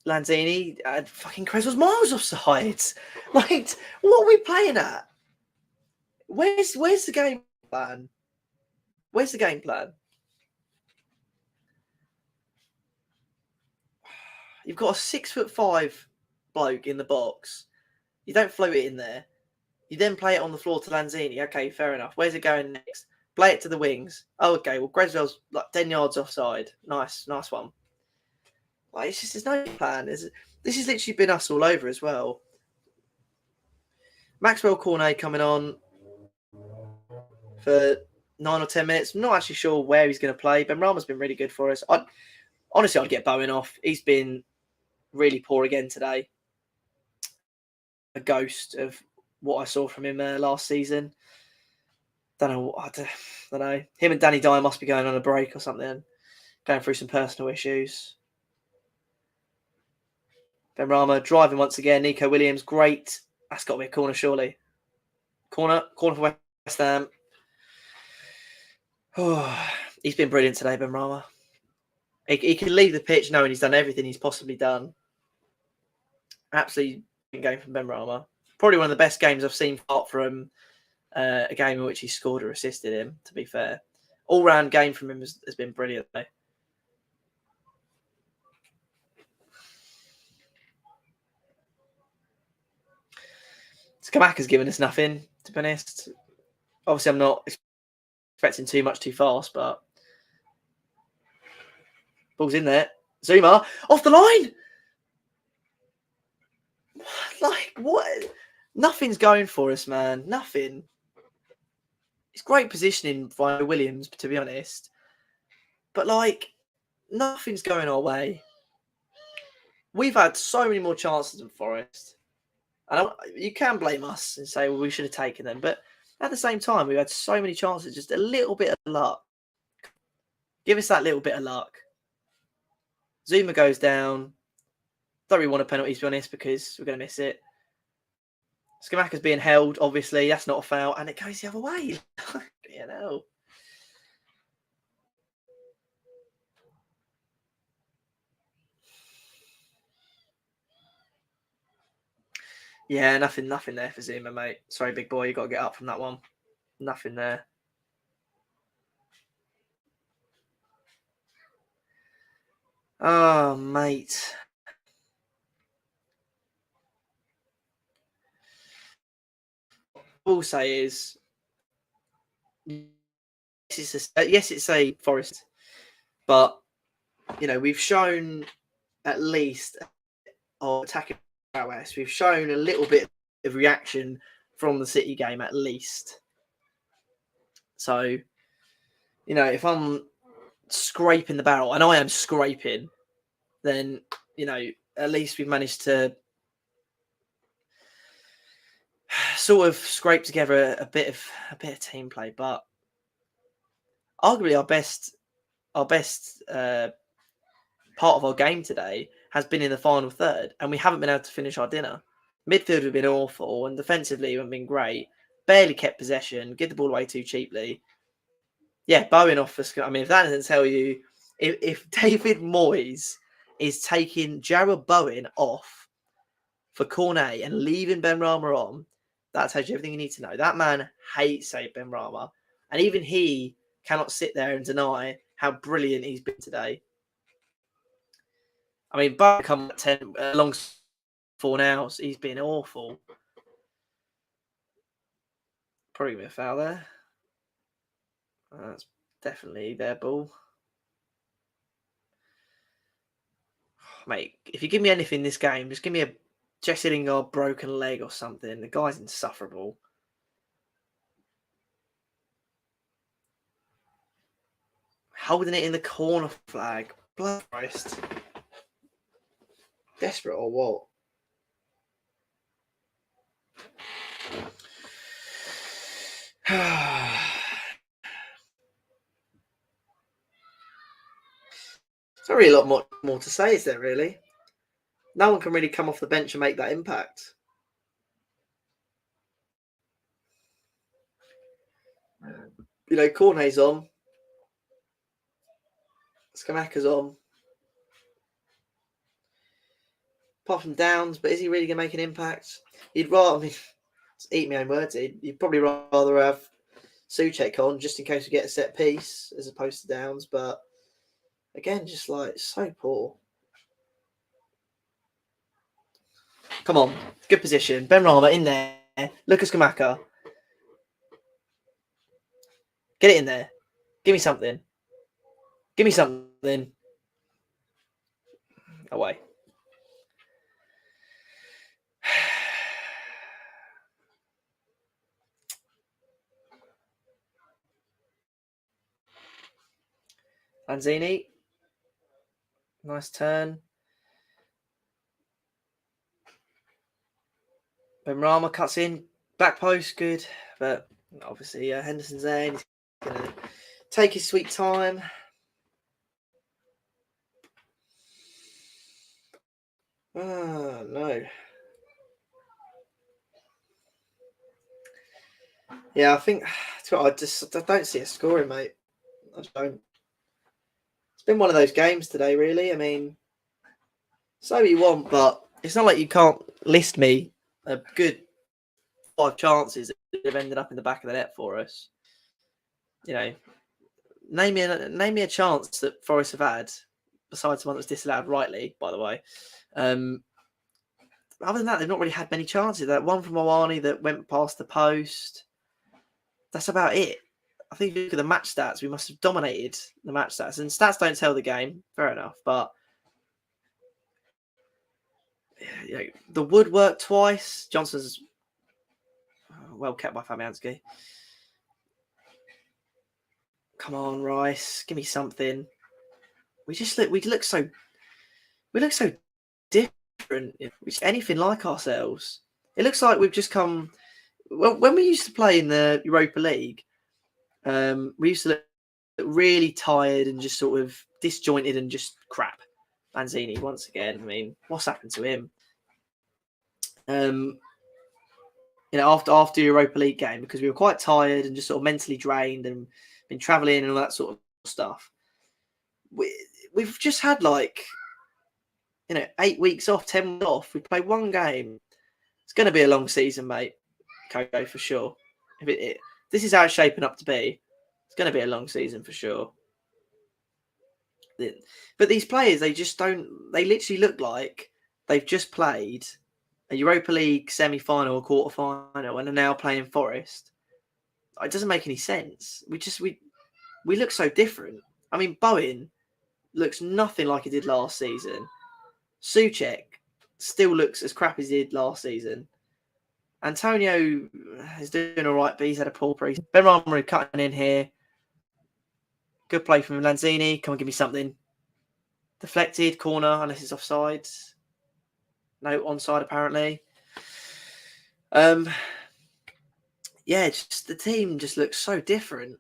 Lanzini, fucking Creswell's miles offside. Like, what are we playing at? Where's the game plan? Where's the game plan? You've got a 6'5" bloke in the box. You don't float it in there. You then play it on the floor to Lanzini. Okay, fair enough. Where's it going next? Play it to the wings. Oh, okay. Well, Creswell's like 10 yards offside. Nice one. Like, it's just, there's no plan. This has literally been us all over as well. Maxwell Cornet coming on for 9 or 10 minutes. I'm not actually sure where he's going to play. Benrahma's been really good for us. Honestly, I'd get Bowen off. He's been really poor again today. A ghost of what I saw from him last season. I don't know. Him and Danny Dyer must be going on a break or something. Going through some personal issues. Benrahma driving once again. Nico Williams, great. That's got to be a corner, surely. Corner for West Ham. Oh, he's been brilliant today, Benrahma. He can leave the pitch knowing he's done everything he's possibly done. Absolutely game from Benrahma. Probably one of the best games I've seen apart from a game in which he scored or assisted him, to be fair. All-round game from him has been brilliant, though. Scamacca's given us nothing, to be honest. Obviously, I'm not expecting too much too fast, but ball's in there. Zuma off the line. Like, what? Nothing's going for us, man. Nothing. It's great positioning by Williams, to be honest. But, like, nothing's going our way. We've had so many more chances than Forest. And you can blame us and say, well, we should have taken them. But at the same time, we've had so many chances, just a little bit of luck. Give us that little bit of luck. Zuma goes down. Don't really want a penalty, to be honest, because we're going to miss it. Scamacca's being held, obviously. That's not a foul. And it goes the other way. You know. Yeah, nothing there for Zuma, mate. Sorry, big boy. You got to get up from that one. Nothing there. Oh, mate. All I'll say is, yes, it's a Forest, but you know we've shown at least of attacking prowess. We've shown a little bit of reaction from the City game at least. So, if I'm scraping the barrel, and I am scraping, then, at least we've managed to sort of scrape together a bit of team play. But arguably our best part of our game today has been in the final third, and we haven't been able to finish our dinner. Midfield have been awful, and defensively we haven't been great. Barely kept possession, give the ball away too cheaply. Yeah, Bowen off for. I mean, if that doesn't tell you, if David Moyes is taking Jarrod Bowen off for Cornet and leaving Ben Rama on, that tells you everything you need to know. That man hates Ben Rama, and even he cannot sit there and deny how brilliant he's been today. I mean, Bowen come at 10 long 4 now. So he's been awful. Probably gonna be a foul there. That's definitely their ball. Mate, if you give me anything this game, just give me a Jesse Lingard broken leg or something. The guy's insufferable. Holding it in the corner flag. Blood Christ. Desperate or what? There's not really a lot more to say, is there, really? No one can really come off the bench and make that impact. Cornet's on. Skamaka's on. Apart from Downs, but is he really going to make an impact? He'd rather, eat my own words, you'd probably rather have Souček on just in case we get a set piece as opposed to Downs, but again, just so poor. Come on, good position. Ben Rama in there. Lucas Skamaka. Get it in there. Give me something. Give me something. Away. Lanzini. Nice turn. Ben Rama cuts in. Back post, good. But obviously, Henderson's there. And he's going to take his sweet time. Oh, no. Yeah, I think I don't see a scoring, mate. I don't. It's been one of those games today, really. I mean, say what you want, but it's not like you can't list me a good 5 chances that have ended up in the back of the net for us. Name me a chance that Forest have had, besides the one that was disallowed rightly, by the way. Other than that, they've not really had many chances. That one from Owani that went past the post. That's about it. I think if you look at the match stats, we must have dominated the match stats. And stats don't tell the game, fair enough. But the woodwork twice. Johnson's well kept by Fabianski. Come on, Rice, give me something. We look so different. It's anything like ourselves. It looks like we've just come. Well, when we used to play in the Europa League, we used to look really tired and just sort of disjointed and just crap. Lanzini once again. I mean, what's happened to him? After Europa League game, because we were quite tired and just sort of mentally drained and been travelling and all that sort of stuff. We've just had 8 weeks off, 10 weeks off. We played one game. It's going to be a long season, mate. Coco, for sure. This is how it's shaping up to be. It's going to be a long season for sure. But these players, they literally look like they've just played a Europa League semi-final or quarter-final and are now playing Forest. It doesn't make any sense. We look so different. I mean, Bowen looks nothing like he did last season. Souček still looks as crap as he did last season. Antonio is doing all right, but he's had a poor pre-season. Benrahma cutting in here. Good play from Lanzini. Come on, give me something. Deflected, corner, unless it's offside. No, onside apparently. Yeah, just the team just looks so different.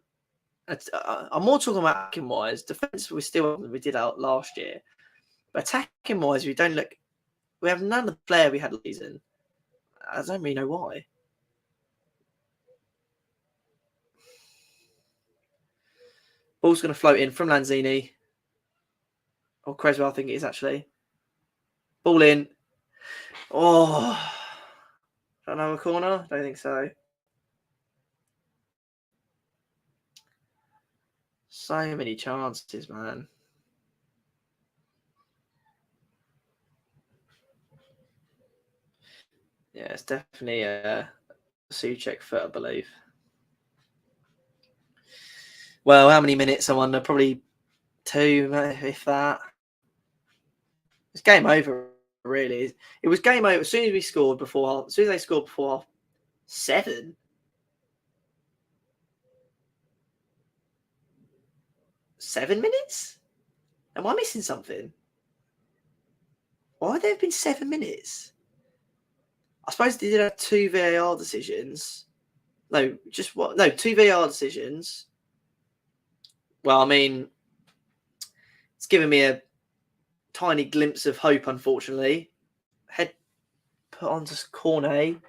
I'm more talking about attacking wise. Defense we did out last year, but attacking wise we don't look. We have none of the player we had last season. I don't really know why. Ball's going to float in from Lanzini. Or Creswell, I think it is actually. Ball in. Oh. Another corner? Don't think so. So many chances, man. Yeah, it's definitely a Souček foot, I believe. Well, how many minutes I'm under? Probably 2, if that. It's game over, really. It was game over as soon as we scored before. As soon as they scored before 7. 7 minutes? Am I missing something? Why have there been 7 minutes? I suppose they did have 2 VAR decisions. No, just what? No, 2 VAR decisions. Well, I mean, it's given me a tiny glimpse of hope, unfortunately. Head put onto Cornet.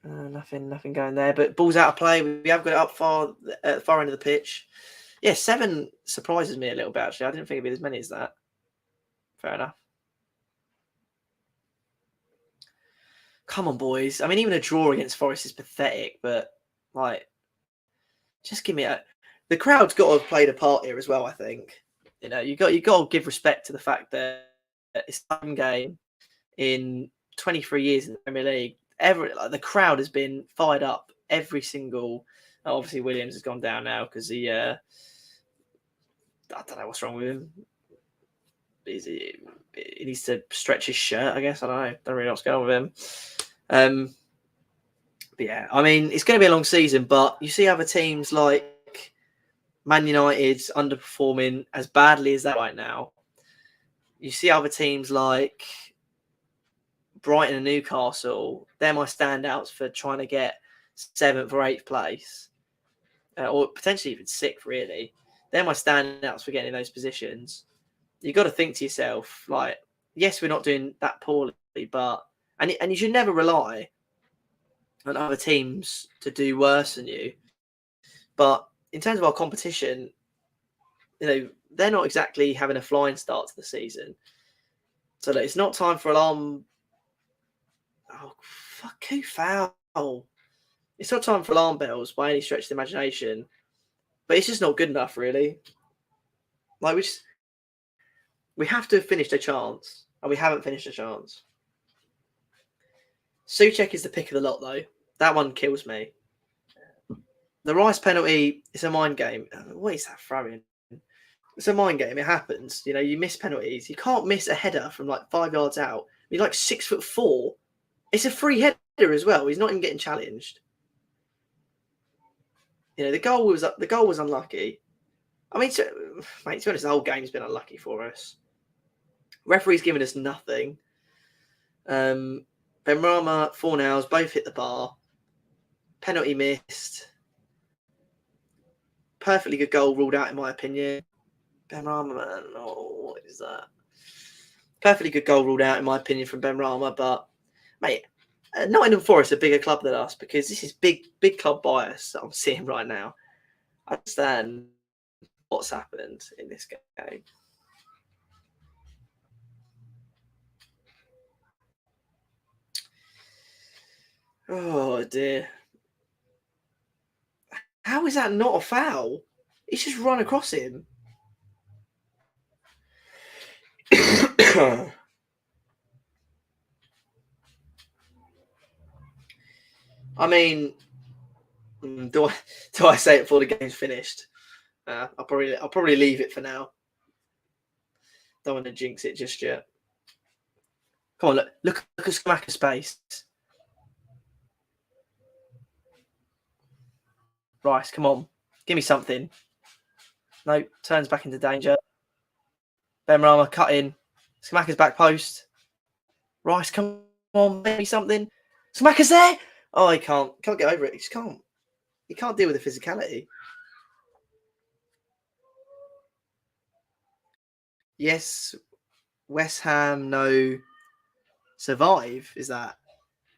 Nothing going there. But ball's out of play. We have got it up far at the far end of the pitch. Yeah, 7 surprises me a little bit, actually. I didn't think it'd be as many as that. Fair enough. Come on, boys. I mean, even a draw against Forest is pathetic, but, like, just give me a... The crowd's got to have played a part here as well, I think. You know, you got to give respect to the fact that it's one game in 23 years in the Premier League. The crowd has been fired up every single... Obviously, Williams has gone down now because he... I don't know what's wrong with him. He needs to stretch his shirt, I guess. I don't know. Don't really know what's going on with him. But yeah, I mean, it's going to be a long season, but you see other teams like Man United's underperforming as badly as that right now. You see other teams like Brighton and Newcastle. They're my standouts for trying to get 7th or 8th place, or potentially even 6th, really. They're my standouts for getting in those positions. You've got to think to yourself, like, yes, we're not doing that poorly, but and you should never rely on other teams to do worse than you. But in terms of our competition, you know, they're not exactly having a flying start to the season. So that it's not time for alarm. Oh, fuck, who foul? It's not time for alarm bells by any stretch of the imagination. But it's just not good enough, really. Like, we have to have finished a chance, and we haven't finished a chance. Souček is the pick of the lot, though. That one kills me. The Rice penalty is a mind game. What is that throwing? It's a mind game. It happens. You know, you miss penalties. You can't miss a header from like 5 yards out. You're like 6'4". It's a free header as well. He's not even getting challenged. You know, the goal was unlucky. I mean, mate, to be honest, the whole game's been unlucky for us. Referee's given us nothing. Benrahma, 4 nails, both hit the bar. Penalty missed. Perfectly good goal ruled out, in my opinion. Benrahma, man, what is that? Perfectly good goal ruled out, in my opinion, from Benrahma. But, mate, Nottingham Forest are a bigger club than us because this is big club bias that I'm seeing right now. I understand what's happened in this game. Oh, dear. How is that not a foul? He's just run across him. I mean, do I say it before the game's finished? I'll probably leave it for now. Don't want to jinx it just yet. Come on, look at Skamaka's space. Rice, come on. Give me something. No, turns back into danger. Benrahma cut in. Skamaka's back post. Rice, come on, give me something. Skamaka's there. Oh, he can't get over it. He just can't. He can't deal with the physicality. Yes, West Ham no survive. Is that?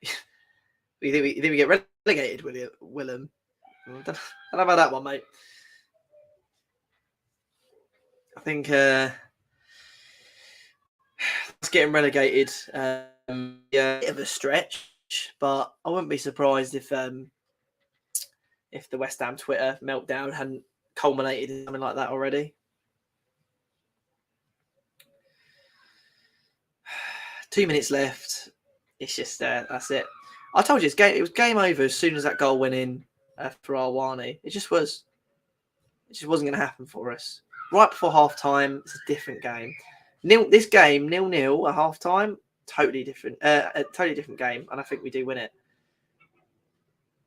you think we get relegated, Willem? I don't know about that one, mate. I think it's getting relegated. Yeah, a bit of a stretch, but I wouldn't be surprised if the West Ham Twitter meltdown hadn't culminated in something like that already. 2 minutes left. It's just that's it. I told you it was game over as soon as that goal went in for Arwani. It just was. It just wasn't going to happen for us. Right before half time, it's a different game. This game 0-0 at half time, totally different. A totally different game, and I think we do win it.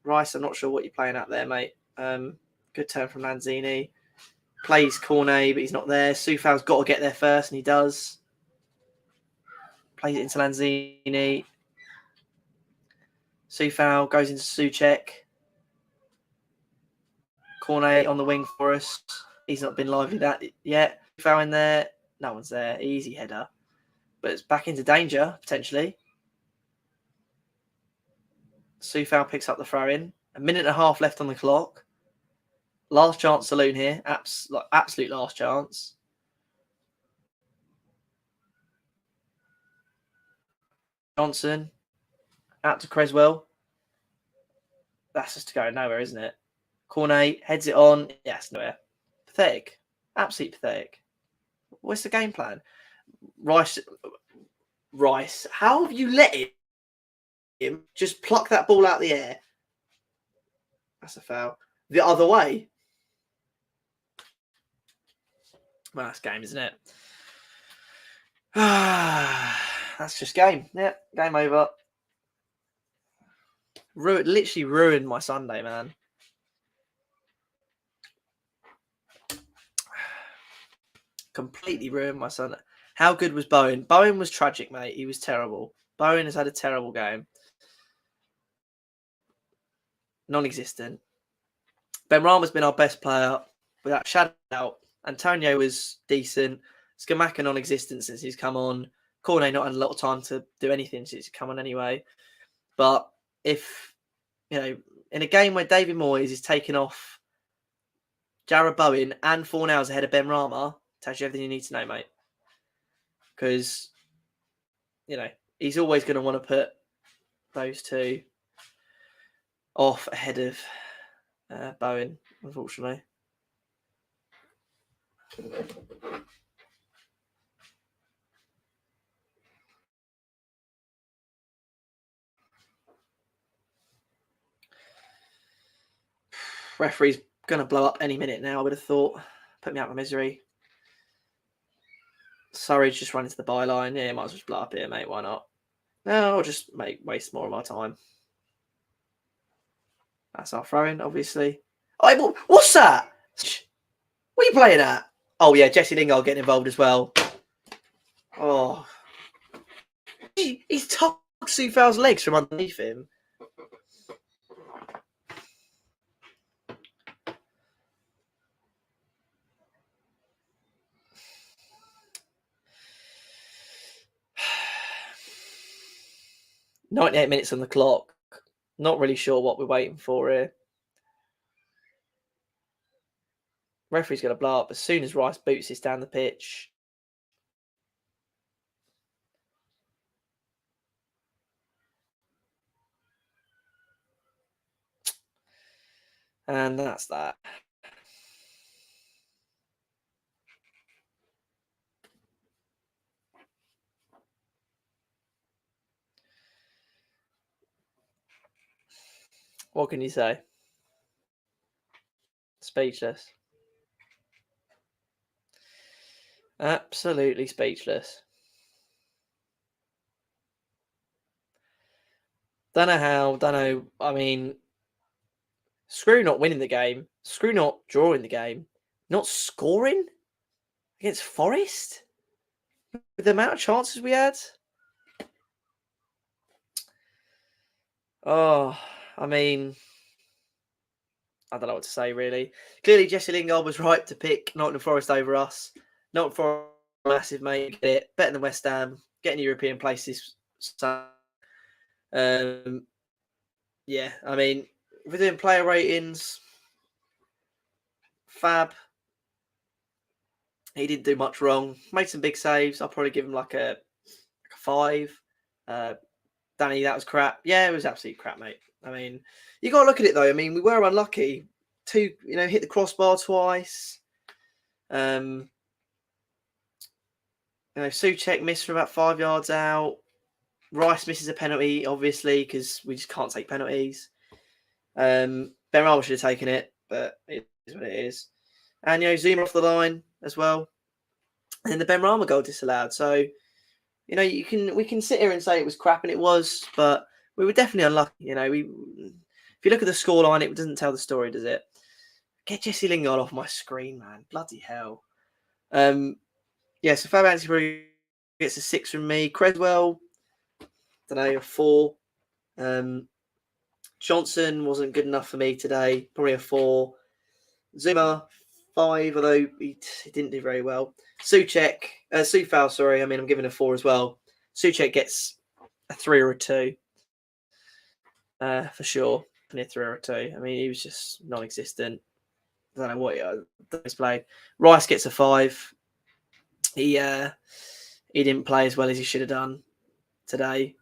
Rice, I'm not sure what you're playing out there, mate. Good turn from Lanzini. Plays Cornet, but he's not there. Soufal's got to get there first, and he does. Plays it into Lanzini. Soufal goes into Souček. Cornet on the wing for us. He's not been lively that yet. Soufal in there. No one's there. Easy header. But it's back into danger, potentially. Soufal picks up the throw in. A minute and a half left on the clock. Last chance saloon here. Absolute last chance. Johnson. Out to Creswell. That's just to go nowhere, isn't it? Cornet heads it on. Yes, nowhere. Pathetic. Absolutely pathetic. What's the game plan? Rice. How have you let him just pluck that ball out of the air? That's a foul. The other way. Well, that's game, isn't it? That's just game. Yeah, game over. Literally ruined my Sunday, man. Completely ruined my Sunday. How good was Bowen? Bowen was tragic, mate. He was terrible. Bowen has had a terrible game. Non-existent. Benrahma's been our best player without shadow doubt. Antonio was decent. Skamaka non-existent since he's come on. Cornet not had a lot of time to do anything since he's come on anyway. But if, in a game where David Moyes is taking off Jarrod Bowen and 4 hours ahead of Benrahma, tells you everything you need to know, mate. Because, he's always going to want to put those two off ahead of Bowen, unfortunately. Referee's going to blow up any minute now, I would have thought. Put me out of my misery. Surrey's just running to the byline. Yeah, might as well just blow up here, mate. Why not? No, I'll just waste more of my time. That's our throw-in, obviously. Oh, what's that? What are you playing at? Oh, yeah, Jesse Lingard getting involved as well. Oh. He's tugged Soufal's legs from underneath him. "98 minutes on the clock. Not really sure what we're waiting for here. Referee's going to blow up as soon as Rice boots this down the pitch. And that's that. What can you say? Speechless. Absolutely speechless. Don't know how. Don't know. I mean, screw not winning the game. Screw not drawing the game. Not scoring against Forest with the amount of chances we had. Oh, I mean, I don't know what to say really. Clearly, Jesse Lingard was right to pick Nottingham Forest over us. Nottingham Forest, massive mate, get it better than West Ham, getting European places. So, um, yeah, I mean, if we're doing player ratings, Fab, he didn't do much wrong. Made some big saves. I'll probably give him like a 5. Danny, that was crap. Yeah, it was absolute crap, mate. I mean, you got to look at it though. I mean, we were unlucky. Hit the crossbar twice. Souček missed from about 5 yards out. Rice misses a penalty, obviously, because we just can't take penalties. Benrahma should have taken it, but it is what it is. And Zuma off the line as well. And then the Benrahma goal disallowed. So, we can sit here and say it was crap, and it was, but we were definitely unlucky. If you look at the scoreline, it doesn't tell the story, does it? Get Jesse Lingard off my screen, man. Bloody hell. So Fabianski probably gets a 6 from me. Creswell, don't know, a 4. Johnson wasn't good enough for me today. Probably a 4. Zuma, 5, although he didn't do very well. Soufal, sorry. I mean, I'm giving a 4 as well. Souček gets a 3 or a 2. For sure. A 3 or a 2. I mean, he was just non-existent. I don't know what he's played. Rice gets a 5. He didn't play as well as he should have done today.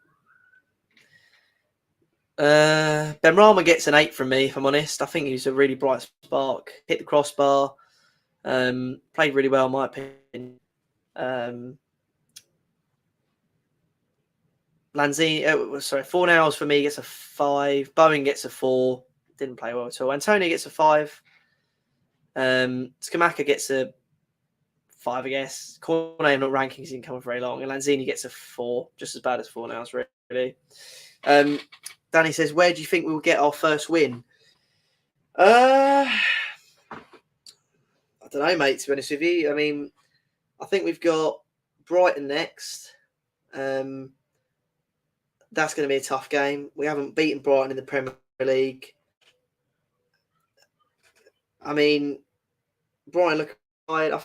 Benrahma gets an 8 from me, if I'm honest. I think he was a really bright spark. Hit the crossbar. Played really well, in my opinion. Lanzini, Fornals for me gets a 5. Bowen gets a 4. Didn't play well at all. Antonio gets a 5. Skamaka gets a 5, I guess. Cornet, I'm not ranking because he didn't come off very long. And Lanzini gets a 4, just as bad as Fornals, really. Danny says, where do you think we will get our first win? I don't know, mate, to be honest with you. I mean, I think we've got Brighton next. That's going to be a tough game. We haven't beaten Brighton in the Premier League. I mean, Brighton look fine. I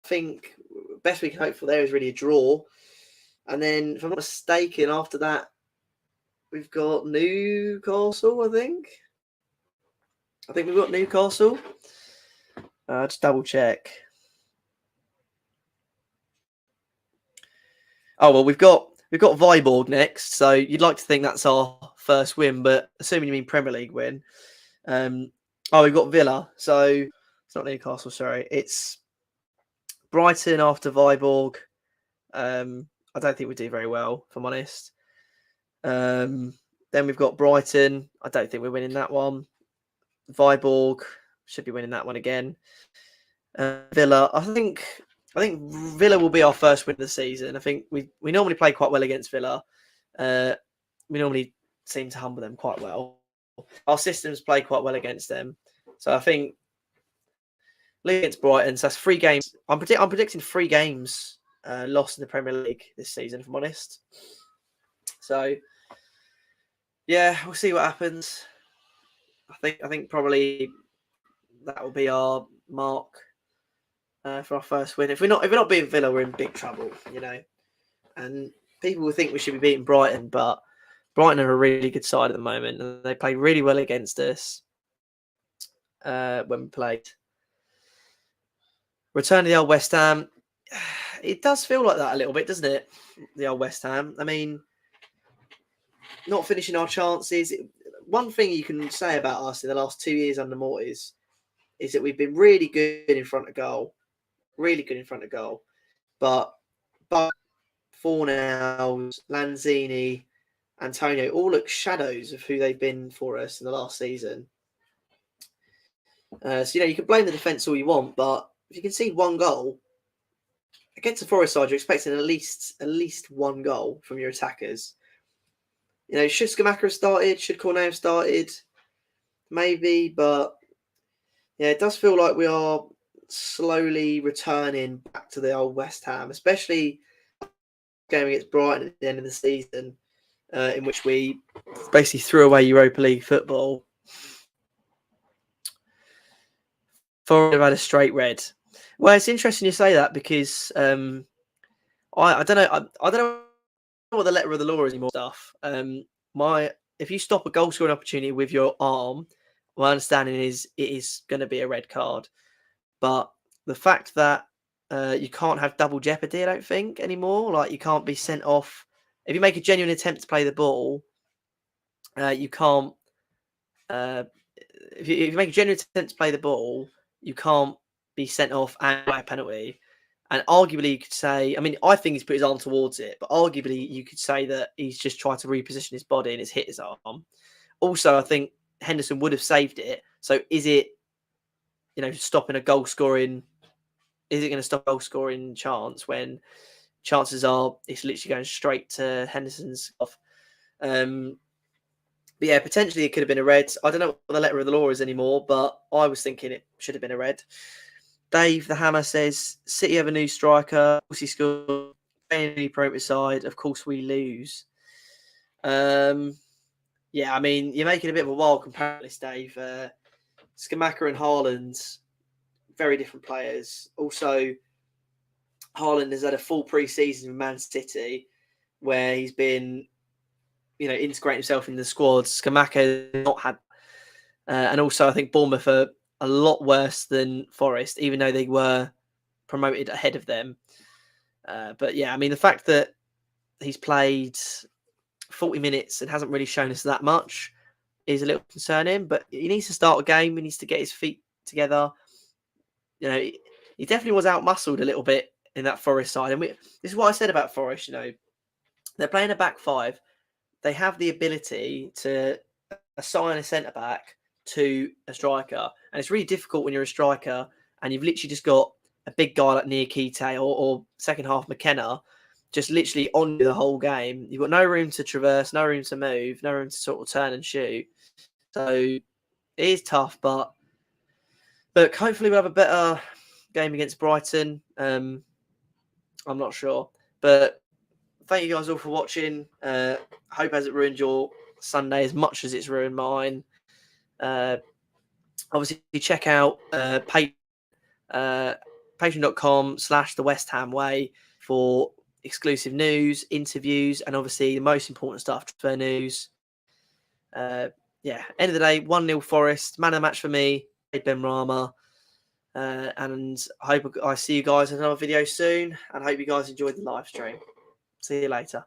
think best we can hope for there is really a draw. And then, if I'm not mistaken, after that, we've got Newcastle, I think. We've got Newcastle. Just double check. Oh, well, we've got Viborg next. So you'd like to think that's our first win, but assuming you mean Premier League win. We've got Villa. So it's not Newcastle, sorry. It's Brighton after Viborg. I don't think we do very well, if I'm honest. Then we've got Brighton. I don't think we're winning that one. Viborg should be winning that one again. Villa. I think Villa will be our first win of the season. I think we normally play quite well against Villa. We normally seem to humble them quite well. Our systems play quite well against them. So I think against Brighton, so that's 3 games. I'm predicting 3 games lost in the Premier League this season, if I'm honest. So yeah, we'll see what happens. I think probably that will be our mark for our first win. If we're not beating Villa, we're in big trouble, And people will think we should be beating Brighton, but Brighton are a really good side at the moment, and they played really well against us when we played. Return to the old West Ham. It does feel like that a little bit, doesn't it? The old West Ham. I mean, not finishing our chances. One thing you can say about us in the last 2 years under Mortis is that we've been really good in front of goal. Really good in front of goal. But Fornals, Lanzini, Antonio all look shadows of who they've been for us in the last season. So you can blame the defence all you want, but if you concede 1 goal, against a Forest side, you're expecting at least one goal from your attackers. You know, should Scamacca have started? Should Cornet have started? Maybe, but yeah, it does feel like we are slowly returning back to the old West Ham, especially game against Brighton at the end of the season, in which we basically threw away Europa League football. Forest had a straight red. Well, it's interesting you say that because I don't know. I don't know what the letter of the law is anymore. Stuff. If you stop a goal scoring opportunity with your arm, my understanding is it is going to be a red card. But the fact that you can't have double jeopardy, I don't think anymore. Like you can't be sent off if you make a genuine attempt to play the ball. You can't. If you make a genuine attempt to play the ball, you can't be sent off and by a penalty. And arguably, you could say, I mean, I think he's put his arm towards it, but arguably, you could say that he's just tried to reposition his body and it's hit his arm. Also, I think Henderson would have saved it. So, is it, stopping a goal scoring? Is it going to stop a goal scoring chance when chances are it's literally going straight to Henderson's off? But yeah, potentially it could have been a red. I don't know what the letter of the law is anymore, but I was thinking it should have been a red. Dave the Hammer says, City have a new striker. Of course he scored. Any Premier side. Of course we lose. Yeah, I mean, you're making a bit of a wild comparison, Dave. Scamacca and Haaland, very different players. Also, Haaland has had a full pre-season with Man City where he's been, integrating himself in the squad. Scamacca has not had. And also, I think Bournemouth are a lot worse than Forest, even though they were promoted ahead of them. But yeah, I mean, the fact that he's played 40 minutes and hasn't really shown us that much is a little concerning, but he needs to start a game. He needs to get his feet together. He definitely was out-muscled a little bit in that Forest side. And this is what I said about Forest, they're playing a back five. They have the ability to assign a centre-back to a striker. And it's really difficult when you're a striker and you've literally just got a big guy like Niakite or second half McKenna just literally on you the whole game. You've got no room to traverse, no room to move, no room to sort of turn and shoot. So it is tough, but hopefully we'll have a better game against Brighton. I'm not sure. But thank you guys all for watching. Hope it hasn't ruined your Sunday as much as it's ruined mine. Obviously, check out patreon.com/the West Ham Way for exclusive news, interviews, and obviously the most important stuff, transfer news. End of the day, 1-0 Forest, man of the match for me, Ben Rama. And I hope I see you guys in another video soon, and I hope you guys enjoyed the live stream. See you later.